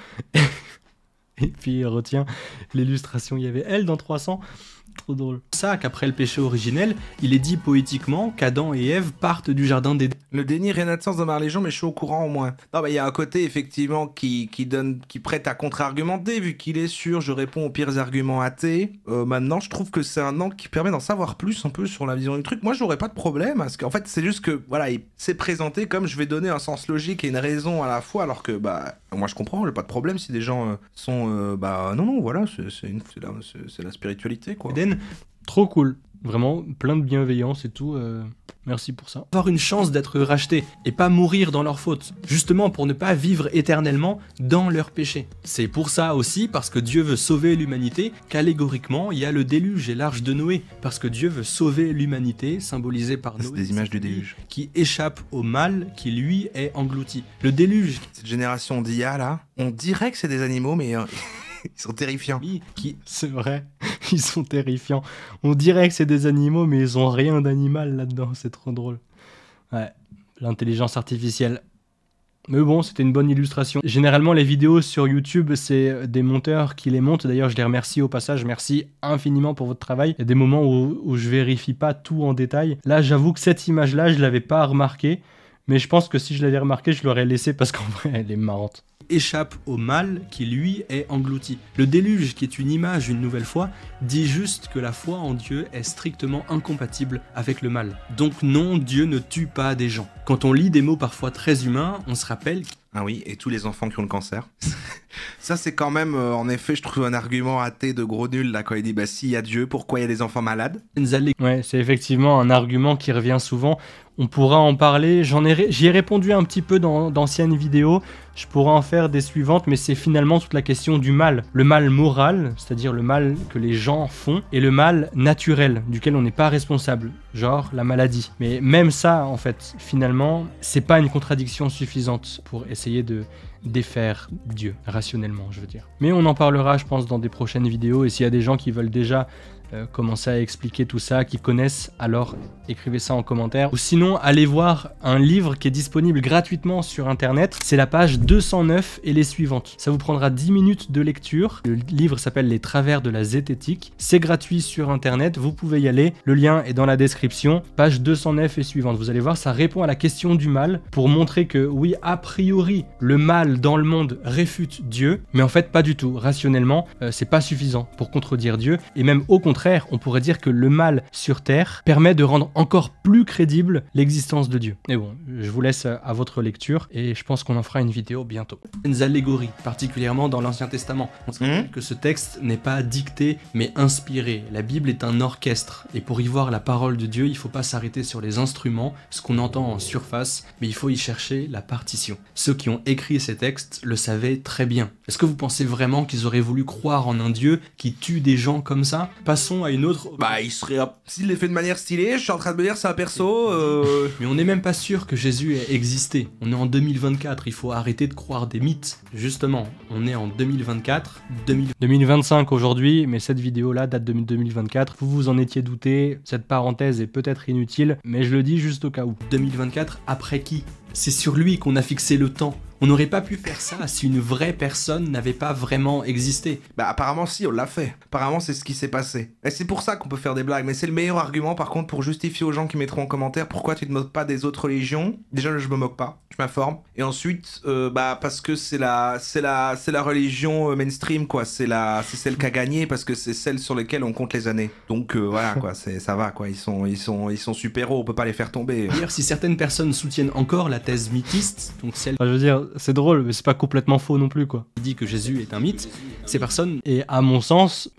Et puis il retient l'illustration, il y avait elle dans 300. Trop drôle. C'est ça qu'après le péché originel, il est dit poétiquement qu'Adam et Ève partent du jardin d'Éden. Le déni rien n'a de sens dans les gens, mais je suis au courant au moins. Non, il y a un côté effectivement qui prête à contre-argumenter, vu qu'il est sûr, je réponds aux pires arguments athées. Maintenant, je trouve que c'est un angle qui permet d'en savoir plus un peu sur la vision du truc. Moi, j'aurais pas de problème, parce qu'en fait, c'est juste que voilà, il s'est présenté comme je vais donner un sens logique et une raison à la fois, alors que moi je comprends, j'ai pas de problème si des gens sont non, voilà, c'est la spiritualité quoi. Eden, trop cool. Vraiment, plein de bienveillance et tout. Merci pour ça. Avoir une chance d'être racheté et pas mourir dans leur faute. Justement pour ne pas vivre éternellement dans leur péché. C'est pour ça aussi, parce que Dieu veut sauver l'humanité, qu'allégoriquement, il y a le déluge et l'arche de Noé. Parce que Dieu veut sauver l'humanité, symbolisée par Noé. C'est des images du déluge. Qui échappe au mal qui lui est englouti. Le déluge. Cette génération d'IA là, on dirait que c'est des animaux, mais... Ils sont terrifiants. Oui, c'est vrai, ils sont terrifiants. On dirait que c'est des animaux, mais ils ont rien d'animal là-dedans, c'est trop drôle. Ouais, l'intelligence artificielle. Mais bon, c'était une bonne illustration. Généralement, les vidéos sur YouTube, c'est des monteurs qui les montent. D'ailleurs, je les remercie au passage. Merci infiniment pour votre travail. Il y a des moments où je vérifie pas tout en détail. Là, j'avoue que cette image-là, je l'avais pas remarquée. Mais je pense que si je l'avais remarquée, je l'aurais laissée parce qu'en vrai, elle est marrante. Échappe au mal qui lui est englouti. Le déluge, qui est une image une nouvelle fois, dit juste que la foi en Dieu est strictement incompatible avec le mal. Donc non, Dieu ne tue pas des gens. Quand on lit des mots parfois très humains, on se rappelle... Ah oui, et tous les enfants qui ont le cancer. Ça, c'est quand même, en effet, je trouve un argument athée de gros nul, là, quand il dit, bah, s'il y a Dieu, pourquoi il y a des enfants malades? Ouais, c'est effectivement un argument qui revient souvent. On pourra en parler, j'y ai répondu un petit peu dans d'anciennes vidéos, je pourrais en faire des suivantes, mais c'est finalement toute la question du mal. Le mal moral, c'est-à-dire le mal que les gens font, et le mal naturel, duquel on n'est pas responsable, genre la maladie. Mais même ça, en fait, finalement, c'est pas une contradiction suffisante pour essayer de défaire Dieu, rationnellement, je veux dire. Mais on en parlera, je pense, dans des prochaines vidéos, et s'il y a des gens qui veulent déjà commencer à expliquer tout ça, qui connaissent, alors écrivez ça en commentaire. Ou sinon, allez voir un livre qui est disponible gratuitement sur internet, c'est la page 209 et les suivantes. Ça vous prendra 10 minutes de lecture. Le livre s'appelle Les Travers de la Zététique. C'est gratuit sur internet, vous pouvez y aller. Le lien est dans la description, page 209 et suivante. Vous allez voir, ça répond à la question du mal pour montrer que oui, a priori, le mal dans le monde réfute Dieu, mais en fait pas du tout. Rationnellement, c'est pas suffisant pour contredire Dieu, et même au contraire, on pourrait dire que le mal sur Terre permet de rendre encore plus crédible l'existence de Dieu. Mais bon, je vous laisse à votre lecture et je pense qu'on en fera une vidéo bientôt. Des allégories, particulièrement dans l'Ancien Testament. On se rappelle que ce texte n'est pas dicté mais inspiré. La Bible est un orchestre et pour y voir la parole de Dieu, il ne faut pas s'arrêter sur les instruments, ce qu'on entend en surface, mais il faut y chercher la partition. Ceux qui ont écrit ces textes le savaient très bien. Est-ce que vous pensez vraiment qu'ils auraient voulu croire en un Dieu qui tue des gens comme ça? Passons à une autre... Bah, il serait... S'il les fait de manière stylée, je suis en train de me dire, c'est un perso... Mais on n'est même pas sûr que Jésus ait existé. On est en 2024, il faut arrêter de croire des mythes. Justement, on est en 2024, 2025 aujourd'hui, mais cette vidéo-là date de 2024. Vous vous en étiez douté, cette parenthèse est peut-être inutile, mais je le dis juste au cas où. 2024, après qui? C'est sur lui qu'on a fixé le temps. On n'aurait pas pu faire ça si une vraie personne n'avait pas vraiment existé. Bah apparemment si, on l'a fait. Apparemment c'est ce qui s'est passé. Et c'est pour ça qu'on peut faire des blagues, mais c'est le meilleur argument par contre pour justifier aux gens qui mettront en commentaire pourquoi tu te moques pas des autres religions. Déjà je me moque pas, je m'informe. Et ensuite, bah parce que c'est la religion mainstream quoi, c'est celle qui a gagné parce que c'est celle sur laquelle on compte les années. Donc voilà quoi, ça va quoi, ils sont super-héros, on peut pas les faire tomber. D'ailleurs si certaines personnes soutiennent encore la thèse mythiste, donc celle... Enfin, je veux dire, c'est drôle, mais c'est pas complètement faux non plus, quoi. Il dit que Jésus est un mythe, ces personnes, et à mon sens,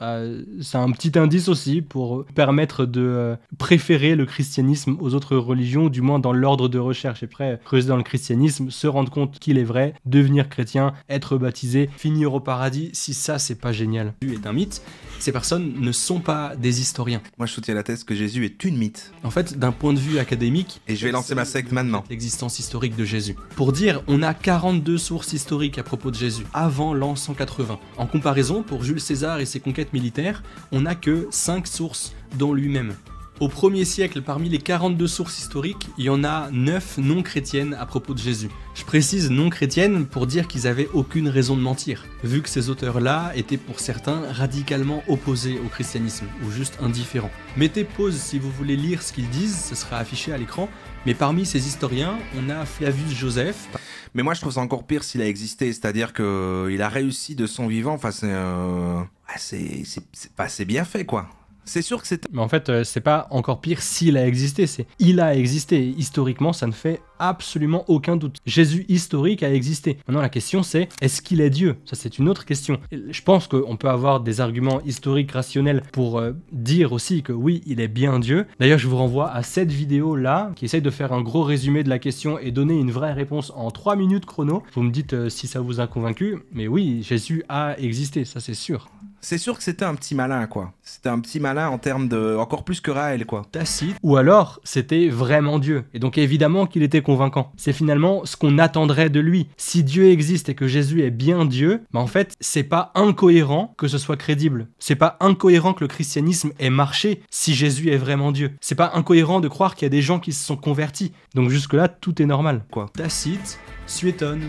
c'est un petit indice aussi pour permettre de préférer le christianisme aux autres religions, ou du moins dans l'ordre de recherche. Et après, creuser dans le christianisme, se rendre compte qu'il est vrai, devenir chrétien, être baptisé, finir au paradis, si ça, c'est pas génial. Jésus est un mythe, ces personnes ne sont pas des historiens. Moi, je soutiens la thèse que Jésus est une mythe. En fait, d'un point de vue académique... Et je vais lancer ma secte maintenant. L'existence historique de Jésus. Pour dire, on a 42 sources historiques à propos de Jésus, avant l'an 180. En comparaison, pour Jules César et ses conquêtes militaires, on n'a que 5 sources dans lui-même. Au 1er siècle, parmi les 42 sources historiques, il y en a 9 non chrétiennes à propos de Jésus. Je précise non chrétiennes pour dire qu'ils avaient aucune raison de mentir, vu que ces auteurs-là étaient pour certains radicalement opposés au christianisme, ou juste indifférents. Mettez pause si vous voulez lire ce qu'ils disent, ce sera affiché à l'écran, mais parmi ces historiens, on a Flavius Joseph. Mais moi je trouve ça encore pire s'il a existé, c'est-à-dire qu'il a réussi de son vivant, enfin c'est bien fait quoi. C'est sûr que c'est... Mais en fait, c'est pas encore pire s'il a existé, c'est il a existé. Historiquement, ça ne fait absolument aucun doute. Jésus historique a existé. Maintenant, la question c'est, est-ce qu'il est Dieu? Ça, c'est une autre question. Et je pense qu'on peut avoir des arguments historiques rationnels pour dire aussi que oui, il est bien Dieu. D'ailleurs, je vous renvoie à cette vidéo-là, qui essaye de faire un gros résumé de la question et donner une vraie réponse en 3 minutes chrono. Vous me dites si ça vous a convaincu, mais oui, Jésus a existé, ça c'est sûr. c'est sûr que c'était un petit malin, quoi. C'était un petit malin en termes de... Encore plus que Raël, quoi. Tacite. Ou alors, c'était vraiment Dieu. Et donc évidemment qu'il était convaincant. C'est finalement ce qu'on attendrait de lui. Si Dieu existe et que Jésus est bien Dieu, bah en fait, c'est pas incohérent que ce soit crédible. C'est pas incohérent que le christianisme ait marché si Jésus est vraiment Dieu. C'est pas incohérent de croire qu'il y a des gens qui se sont convertis. Donc jusque-là, tout est normal. Quoi. Tacite, Suétone,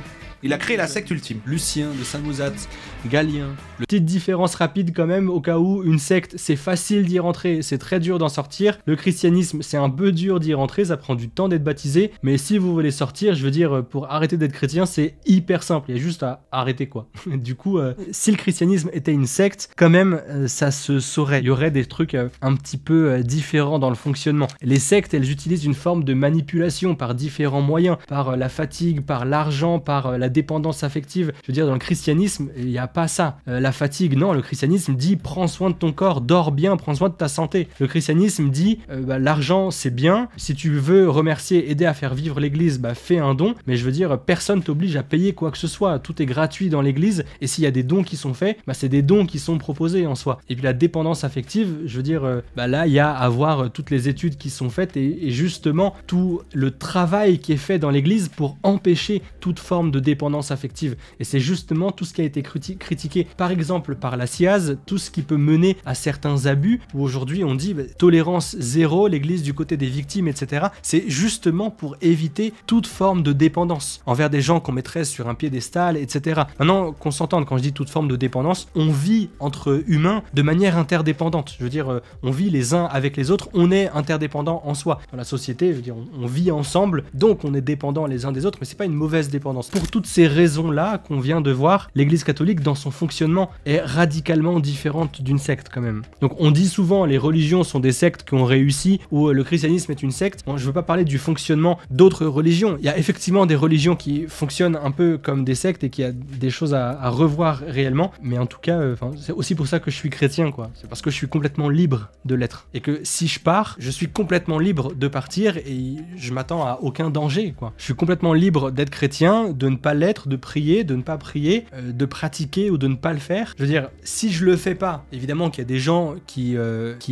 il a créé la secte ultime. Lucien de Samosate, Galien. Petite différence rapide quand même, au cas où une secte, c'est facile d'y rentrer, c'est très dur d'en sortir. Le christianisme, c'est un peu dur d'y rentrer, ça prend du temps d'être baptisé. Mais si vous voulez sortir, je veux dire, pour arrêter d'être chrétien, c'est hyper simple. Il y a juste à arrêter, quoi. Du coup, si le christianisme était une secte, quand même, ça se saurait. Il y aurait des trucs un petit peu différents dans le fonctionnement. Les sectes, elles utilisent une forme de manipulation par différents moyens, par la fatigue, par l'argent, par la dépendance affective. Je veux dire, dans le christianisme, il n'y a pas ça. La fatigue, non, le christianisme dit prends soin de ton corps, dors bien, prends soin de ta santé. Le christianisme dit l'argent c'est bien, si tu veux remercier, aider à faire vivre l'église, fais un don, mais je veux dire, personne t'oblige à payer quoi que ce soit, tout est gratuit dans l'église, et s'il y a des dons qui sont faits, c'est des dons qui sont proposés en soi. Et puis la dépendance affective, je veux dire, là il y a à voir toutes les études qui sont faites et justement tout le travail qui est fait dans l'église pour empêcher toute forme de dépendance affective. Et c'est justement tout ce qui a été critiqué, par exemple par la SIAZ, tout ce qui peut mener à certains abus, où aujourd'hui on dit tolérance zéro, l'église du côté des victimes, etc. C'est justement pour éviter toute forme de dépendance envers des gens qu'on mettrait sur un piédestal, etc. Maintenant, qu'on s'entende, quand je dis toute forme de dépendance, on vit entre humains de manière interdépendante. Je veux dire, on vit les uns avec les autres, on est interdépendants en soi. Dans la société, je veux dire, on vit ensemble, donc on est dépendants les uns des autres, mais c'est pas une mauvaise dépendance. Pour toutes ces raisons-là qu'on vient de voir, l'église catholique, dans son fonctionnement, est radicalement différente d'une secte quand même. Donc on dit souvent les religions sont des sectes qui ont réussi, ou le christianisme est une secte. Bon, je veux pas parler du fonctionnement d'autres religions. Il y a effectivement des religions qui fonctionnent un peu comme des sectes et qui a des choses à revoir réellement, mais en tout cas, c'est aussi pour ça que je suis chrétien, quoi. C'est parce que je suis complètement libre de l'être. Et que si je pars, je suis complètement libre de partir et je m'attends à aucun danger, quoi. Je suis complètement libre d'être chrétien, de ne pas l'être, de prier, de ne pas prier, de pratiquer ou de ne pas le faire. Je veux dire, si je le fais pas, évidemment qu'il y a des gens qui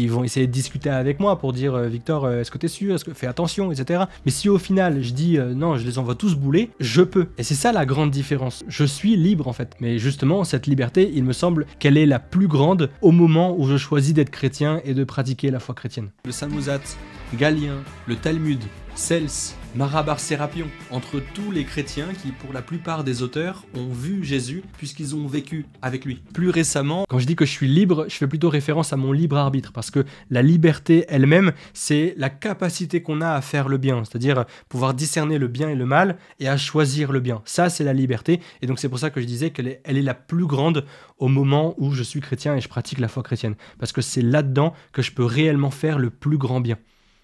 vont essayer de discuter avec moi pour dire Victor, est-ce que t'es sûr, est-ce que fais attention, etc. Mais si au final je dis non, je les envoie tous bouler, je peux. Et c'est ça la grande différence. Je suis libre en fait. Mais justement, cette liberté, il me semble qu'elle est la plus grande au moment où je choisis d'être chrétien et de pratiquer la foi chrétienne. Le Samosate, Galien, le Talmud, Cels, Marabar Sérapion, entre tous les chrétiens qui, pour la plupart des auteurs, ont vu Jésus puisqu'ils ont vécu avec lui. Plus récemment, quand je dis que je suis libre, je fais plutôt référence à mon libre arbitre, parce que la liberté elle-même, c'est la capacité qu'on a à faire le bien, c'est-à-dire pouvoir discerner le bien et le mal et à choisir le bien. Ça, c'est la liberté, et donc c'est pour ça que je disais qu'elle est la plus grande au moment où je suis chrétien et je pratique la foi chrétienne, parce que c'est là-dedans que je peux réellement faire le plus grand bien.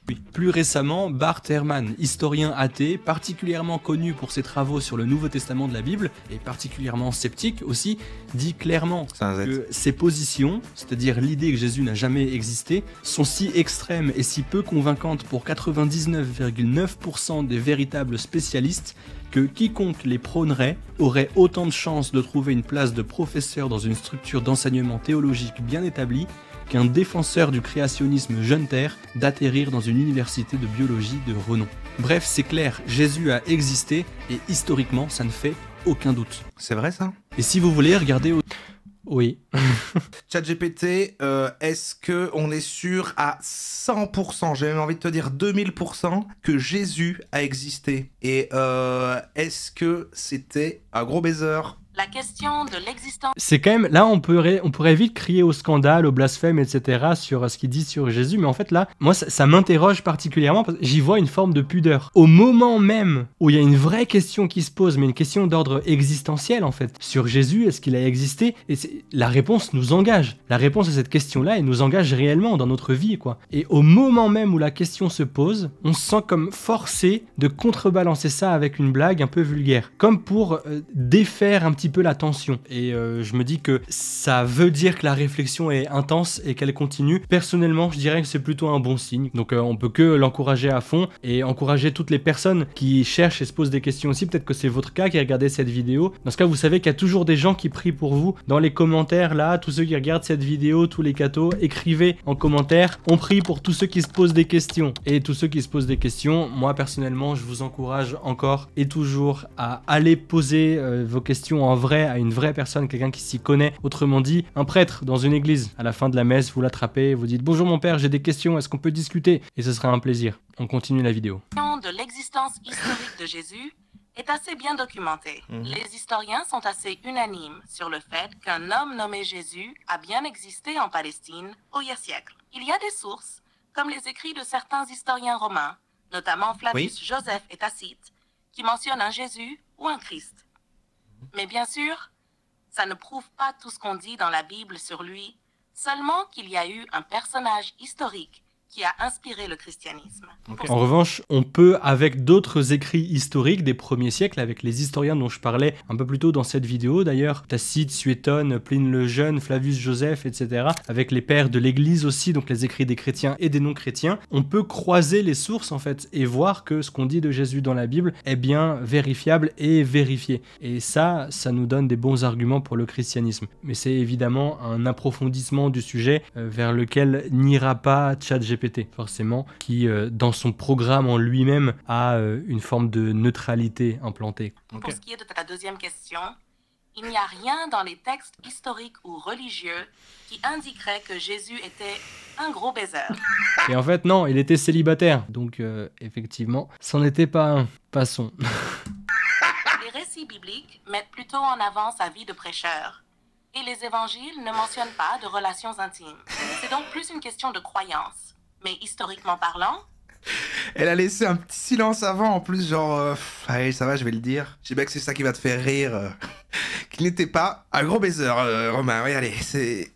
Oui. Plus récemment, Bart Ehrman, historien athée, particulièrement connu pour ses travaux sur le Nouveau Testament de la Bible, et particulièrement sceptique aussi, dit clairement que ces positions, c'est-à-dire l'idée que Jésus n'a jamais existé, sont si extrêmes et si peu convaincantes pour 99,9% des véritables spécialistes que quiconque les prônerait aurait autant de chances de trouver une place de professeur dans une structure d'enseignement théologique bien établie qu'un défenseur du créationnisme jeune terre d'atterrir dans une université de biologie de renom. Bref, c'est clair, Jésus a existé et historiquement, ça ne fait aucun doute. C'est vrai ça ? Et si vous voulez regarder... Oui. ChatGPT, est-ce qu'on est sûr à 100%, j'ai même envie de te dire 2000%, que Jésus a existé ? Et est-ce que c'était un gros baiser ? La question de l'existence... C'est quand même... Là, on pourrait vite crier au scandale, au blasphème, etc. sur ce qu'il dit sur Jésus. Mais en fait, là, moi, ça m'interroge particulièrement parce que j'y vois une forme de pudeur. Au moment même où il y a une vraie question qui se pose, mais une question d'ordre existentiel, en fait, sur Jésus, est-ce qu'il a existé ? Et la réponse nous engage. La réponse à cette question-là, elle nous engage réellement dans notre vie, quoi. Et au moment même où la question se pose, on se sent comme forcé de contrebalancer ça avec une blague un peu vulgaire. Comme pour défaire un petit petit peu la tension. Et je me dis que ça veut dire que la réflexion est intense et qu'elle continue. Personnellement, je dirais que c'est plutôt un bon signe. Donc on peut que l'encourager à fond et encourager toutes les personnes qui cherchent et se posent des questions aussi. Peut-être que c'est votre cas qui regardez cette vidéo. Dans ce cas, vous savez qu'il y a toujours des gens qui prient pour vous. Dans les commentaires, là, tous ceux qui regardent cette vidéo, tous les cathos, écrivez en commentaire. On prie pour tous ceux qui se posent des questions. Et tous ceux qui se posent des questions, moi personnellement, je vous encourage encore et toujours à aller poser vos questions en vrai à une vraie personne, quelqu'un qui s'y connaît. Autrement dit, un prêtre dans une église. À la fin de la messe, vous l'attrapez, vous dites « Bonjour mon père, j'ai des questions, est-ce qu'on peut discuter ?» Et ce sera un plaisir. On continue la vidéo. De l'existence historique de Jésus est assez bien documentée. Les historiens sont assez unanimes sur le fait qu'un homme nommé Jésus a bien existé en Palestine au Ie siècle. Il y a des sources, comme les écrits de certains historiens romains, notamment Flavius Joseph et Tacite, qui mentionnent un Jésus ou un Christ. Mais bien sûr, ça ne prouve pas tout ce qu'on dit dans la Bible sur lui, seulement qu'il y a eu un personnage historique qui a inspiré le christianisme. En revanche, on peut, avec d'autres écrits historiques des premiers siècles, avec les historiens dont je parlais un peu plus tôt dans cette vidéo d'ailleurs, Tacite, Suétone, Pline le Jeune, Flavius Joseph, etc., avec les pères de l'Église aussi, donc les écrits des chrétiens et des non-chrétiens, on peut croiser les sources en fait et voir que ce qu'on dit de Jésus dans la Bible est bien vérifiable et vérifié. Et ça nous donne des bons arguments pour le christianisme. Mais c'est évidemment un approfondissement du sujet vers lequel n'ira pas ChatGPT. Forcément, qui dans son programme en lui-même a une forme de neutralité implantée. Pour ce qui est de ta deuxième question, il n'y a rien dans les textes historiques ou religieux qui indiquerait que Jésus était un gros baiser. Et en fait, non, il était célibataire. Donc, effectivement, c'en était pas un. Passons. Les récits bibliques mettent plutôt en avant sa vie de prêcheur. Et les évangiles ne mentionnent pas de relations intimes. C'est donc plus une question de croyance. Mais historiquement parlant... Elle a laissé un petit silence avant, en plus, genre... allez, ça va, je vais le dire. Je sais bien que c'est ça qui va te faire rire. Qu'il n'était pas un gros baiser, Romain. Oui, allez, c'est...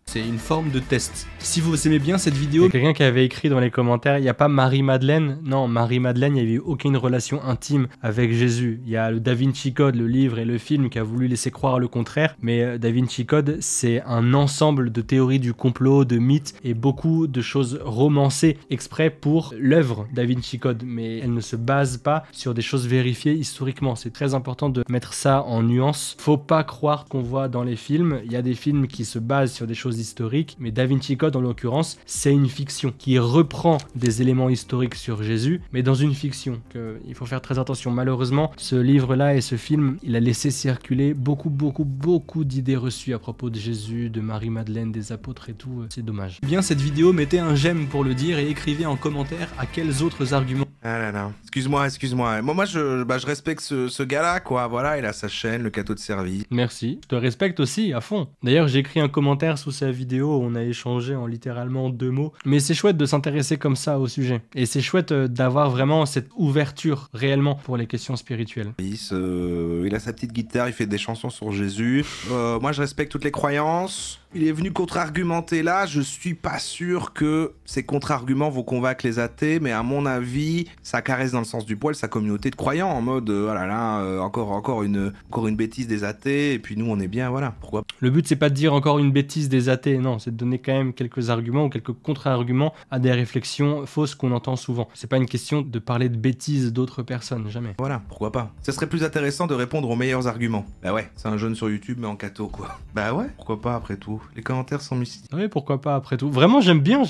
C'est une forme de test. Si vous aimez bien cette vidéo, quelqu'un qui avait écrit dans les commentaires, il n'y a pas Marie-Madeleine. Non, Marie-Madeleine, il n'y avait eu aucune relation intime avec Jésus. Il y a le Da Vinci Code, le livre et le film qui a voulu laisser croire le contraire. Mais Da Vinci Code, c'est un ensemble de théories du complot, de mythes et beaucoup de choses romancées exprès pour l'œuvre Da Vinci Code. Mais elle ne se base pas sur des choses vérifiées historiquement. C'est très important de mettre ça en nuance. Faut pas croire qu'on voit dans les films. Il y a des films qui se basent sur des choses historique, mais Da Vinci Code en l'occurrence, c'est une fiction qui reprend des éléments historiques sur Jésus, mais dans une fiction. Il faut faire très attention. Malheureusement, ce livre-là et ce film, il a laissé circuler beaucoup d'idées reçues à propos de Jésus, de Marie-Madeleine, des apôtres et tout. C'est dommage. Bien, cette vidéo, mettez un j'aime pour le dire et écrivez en commentaire à quels autres arguments. Ah là là, excuse-moi. Moi, je respecte ce gars-là, quoi. Voilà, il a sa chaîne, le cateau de service. Merci, je te respecte aussi, à fond. D'ailleurs, j'ai écrit un commentaire sous sa vidéo, on a échangé en littéralement 2 mots. Mais c'est chouette de s'intéresser comme ça au sujet. Et c'est chouette d'avoir vraiment cette ouverture réellement pour les questions spirituelles. Il a sa petite guitare, il fait des chansons sur Jésus. Moi, je respecte toutes les croyances. Il est venu contre-argumenter là, je suis pas sûr que ces contre-arguments vont convaincre les athées, mais à mon avis, ça caresse dans le sens du poil sa communauté de croyants, en mode, oh là là, encore une bêtise des athées, et puis nous on est bien, voilà, pourquoi pas. Le but c'est pas de dire encore une bêtise des athées, non, c'est de donner quand même quelques arguments ou quelques contre-arguments à des réflexions fausses qu'on entend souvent. C'est pas une question de parler de bêtises d'autres personnes, jamais. Voilà, pourquoi pas. Ce serait plus intéressant de répondre aux meilleurs arguments. Bah ouais, c'est un jeune sur YouTube, mais en catho, quoi. Bah ouais, pourquoi pas après tout. Les commentaires sont mystiques. Oui, pourquoi pas après tout. Vraiment, j'aime bien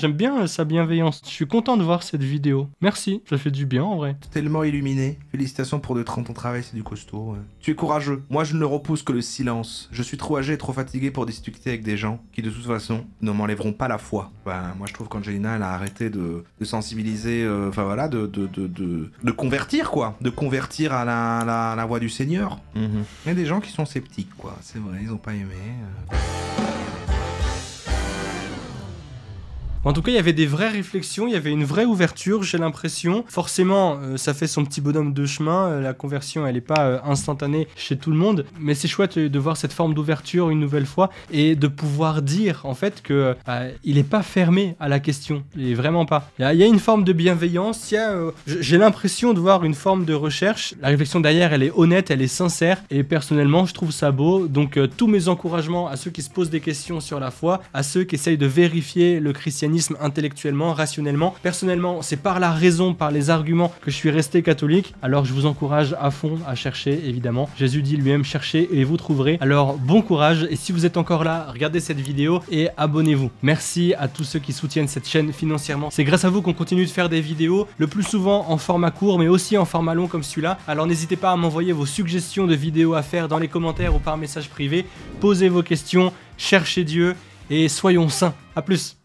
sa bienveillance. Je suis content de voir cette vidéo. Merci, ça fait du bien en vrai. Tellement illuminé. Félicitations pour de 30 ans de travail, c'est du costaud. Ouais. Tu es courageux. Moi, je ne repousse que le silence. Je suis trop âgé et trop fatigué pour discuter avec des gens qui, de toute façon, ne m'enlèveront pas la foi. Enfin, moi, je trouve qu'Angelina, elle a arrêté de sensibiliser, enfin voilà, de convertir, quoi. De convertir à la voix du Seigneur. Il y a des gens qui sont sceptiques, quoi. C'est vrai, ils ont pas aimé. En tout cas, il y avait des vraies réflexions, il y avait une vraie ouverture, j'ai l'impression. Forcément, ça fait son petit bonhomme de chemin, la conversion, elle n'est pas instantanée chez tout le monde, mais c'est chouette de voir cette forme d'ouverture une nouvelle fois et de pouvoir dire en fait que il n'est pas fermé à la question, il est vraiment pas. Il y a une forme de bienveillance, j'ai l'impression de voir une forme de recherche. La réflexion derrière, elle est honnête, elle est sincère, et personnellement, je trouve ça beau. Donc tous mes encouragements à ceux qui se posent des questions sur la foi, à ceux qui essayent de vérifier le christianisme intellectuellement, rationnellement. Personnellement, c'est par la raison, par les arguments que je suis resté catholique. Alors je vous encourage à fond à chercher, évidemment. Jésus dit lui-même, cherchez et vous trouverez. Alors bon courage, et si vous êtes encore là, regardez cette vidéo et abonnez-vous. Merci à tous ceux qui soutiennent cette chaîne financièrement. C'est grâce à vous qu'on continue de faire des vidéos, le plus souvent en format court, mais aussi en format long comme celui-là. Alors n'hésitez pas à m'envoyer vos suggestions de vidéos à faire dans les commentaires ou par message privé. Posez vos questions, cherchez Dieu et soyons saints. A plus.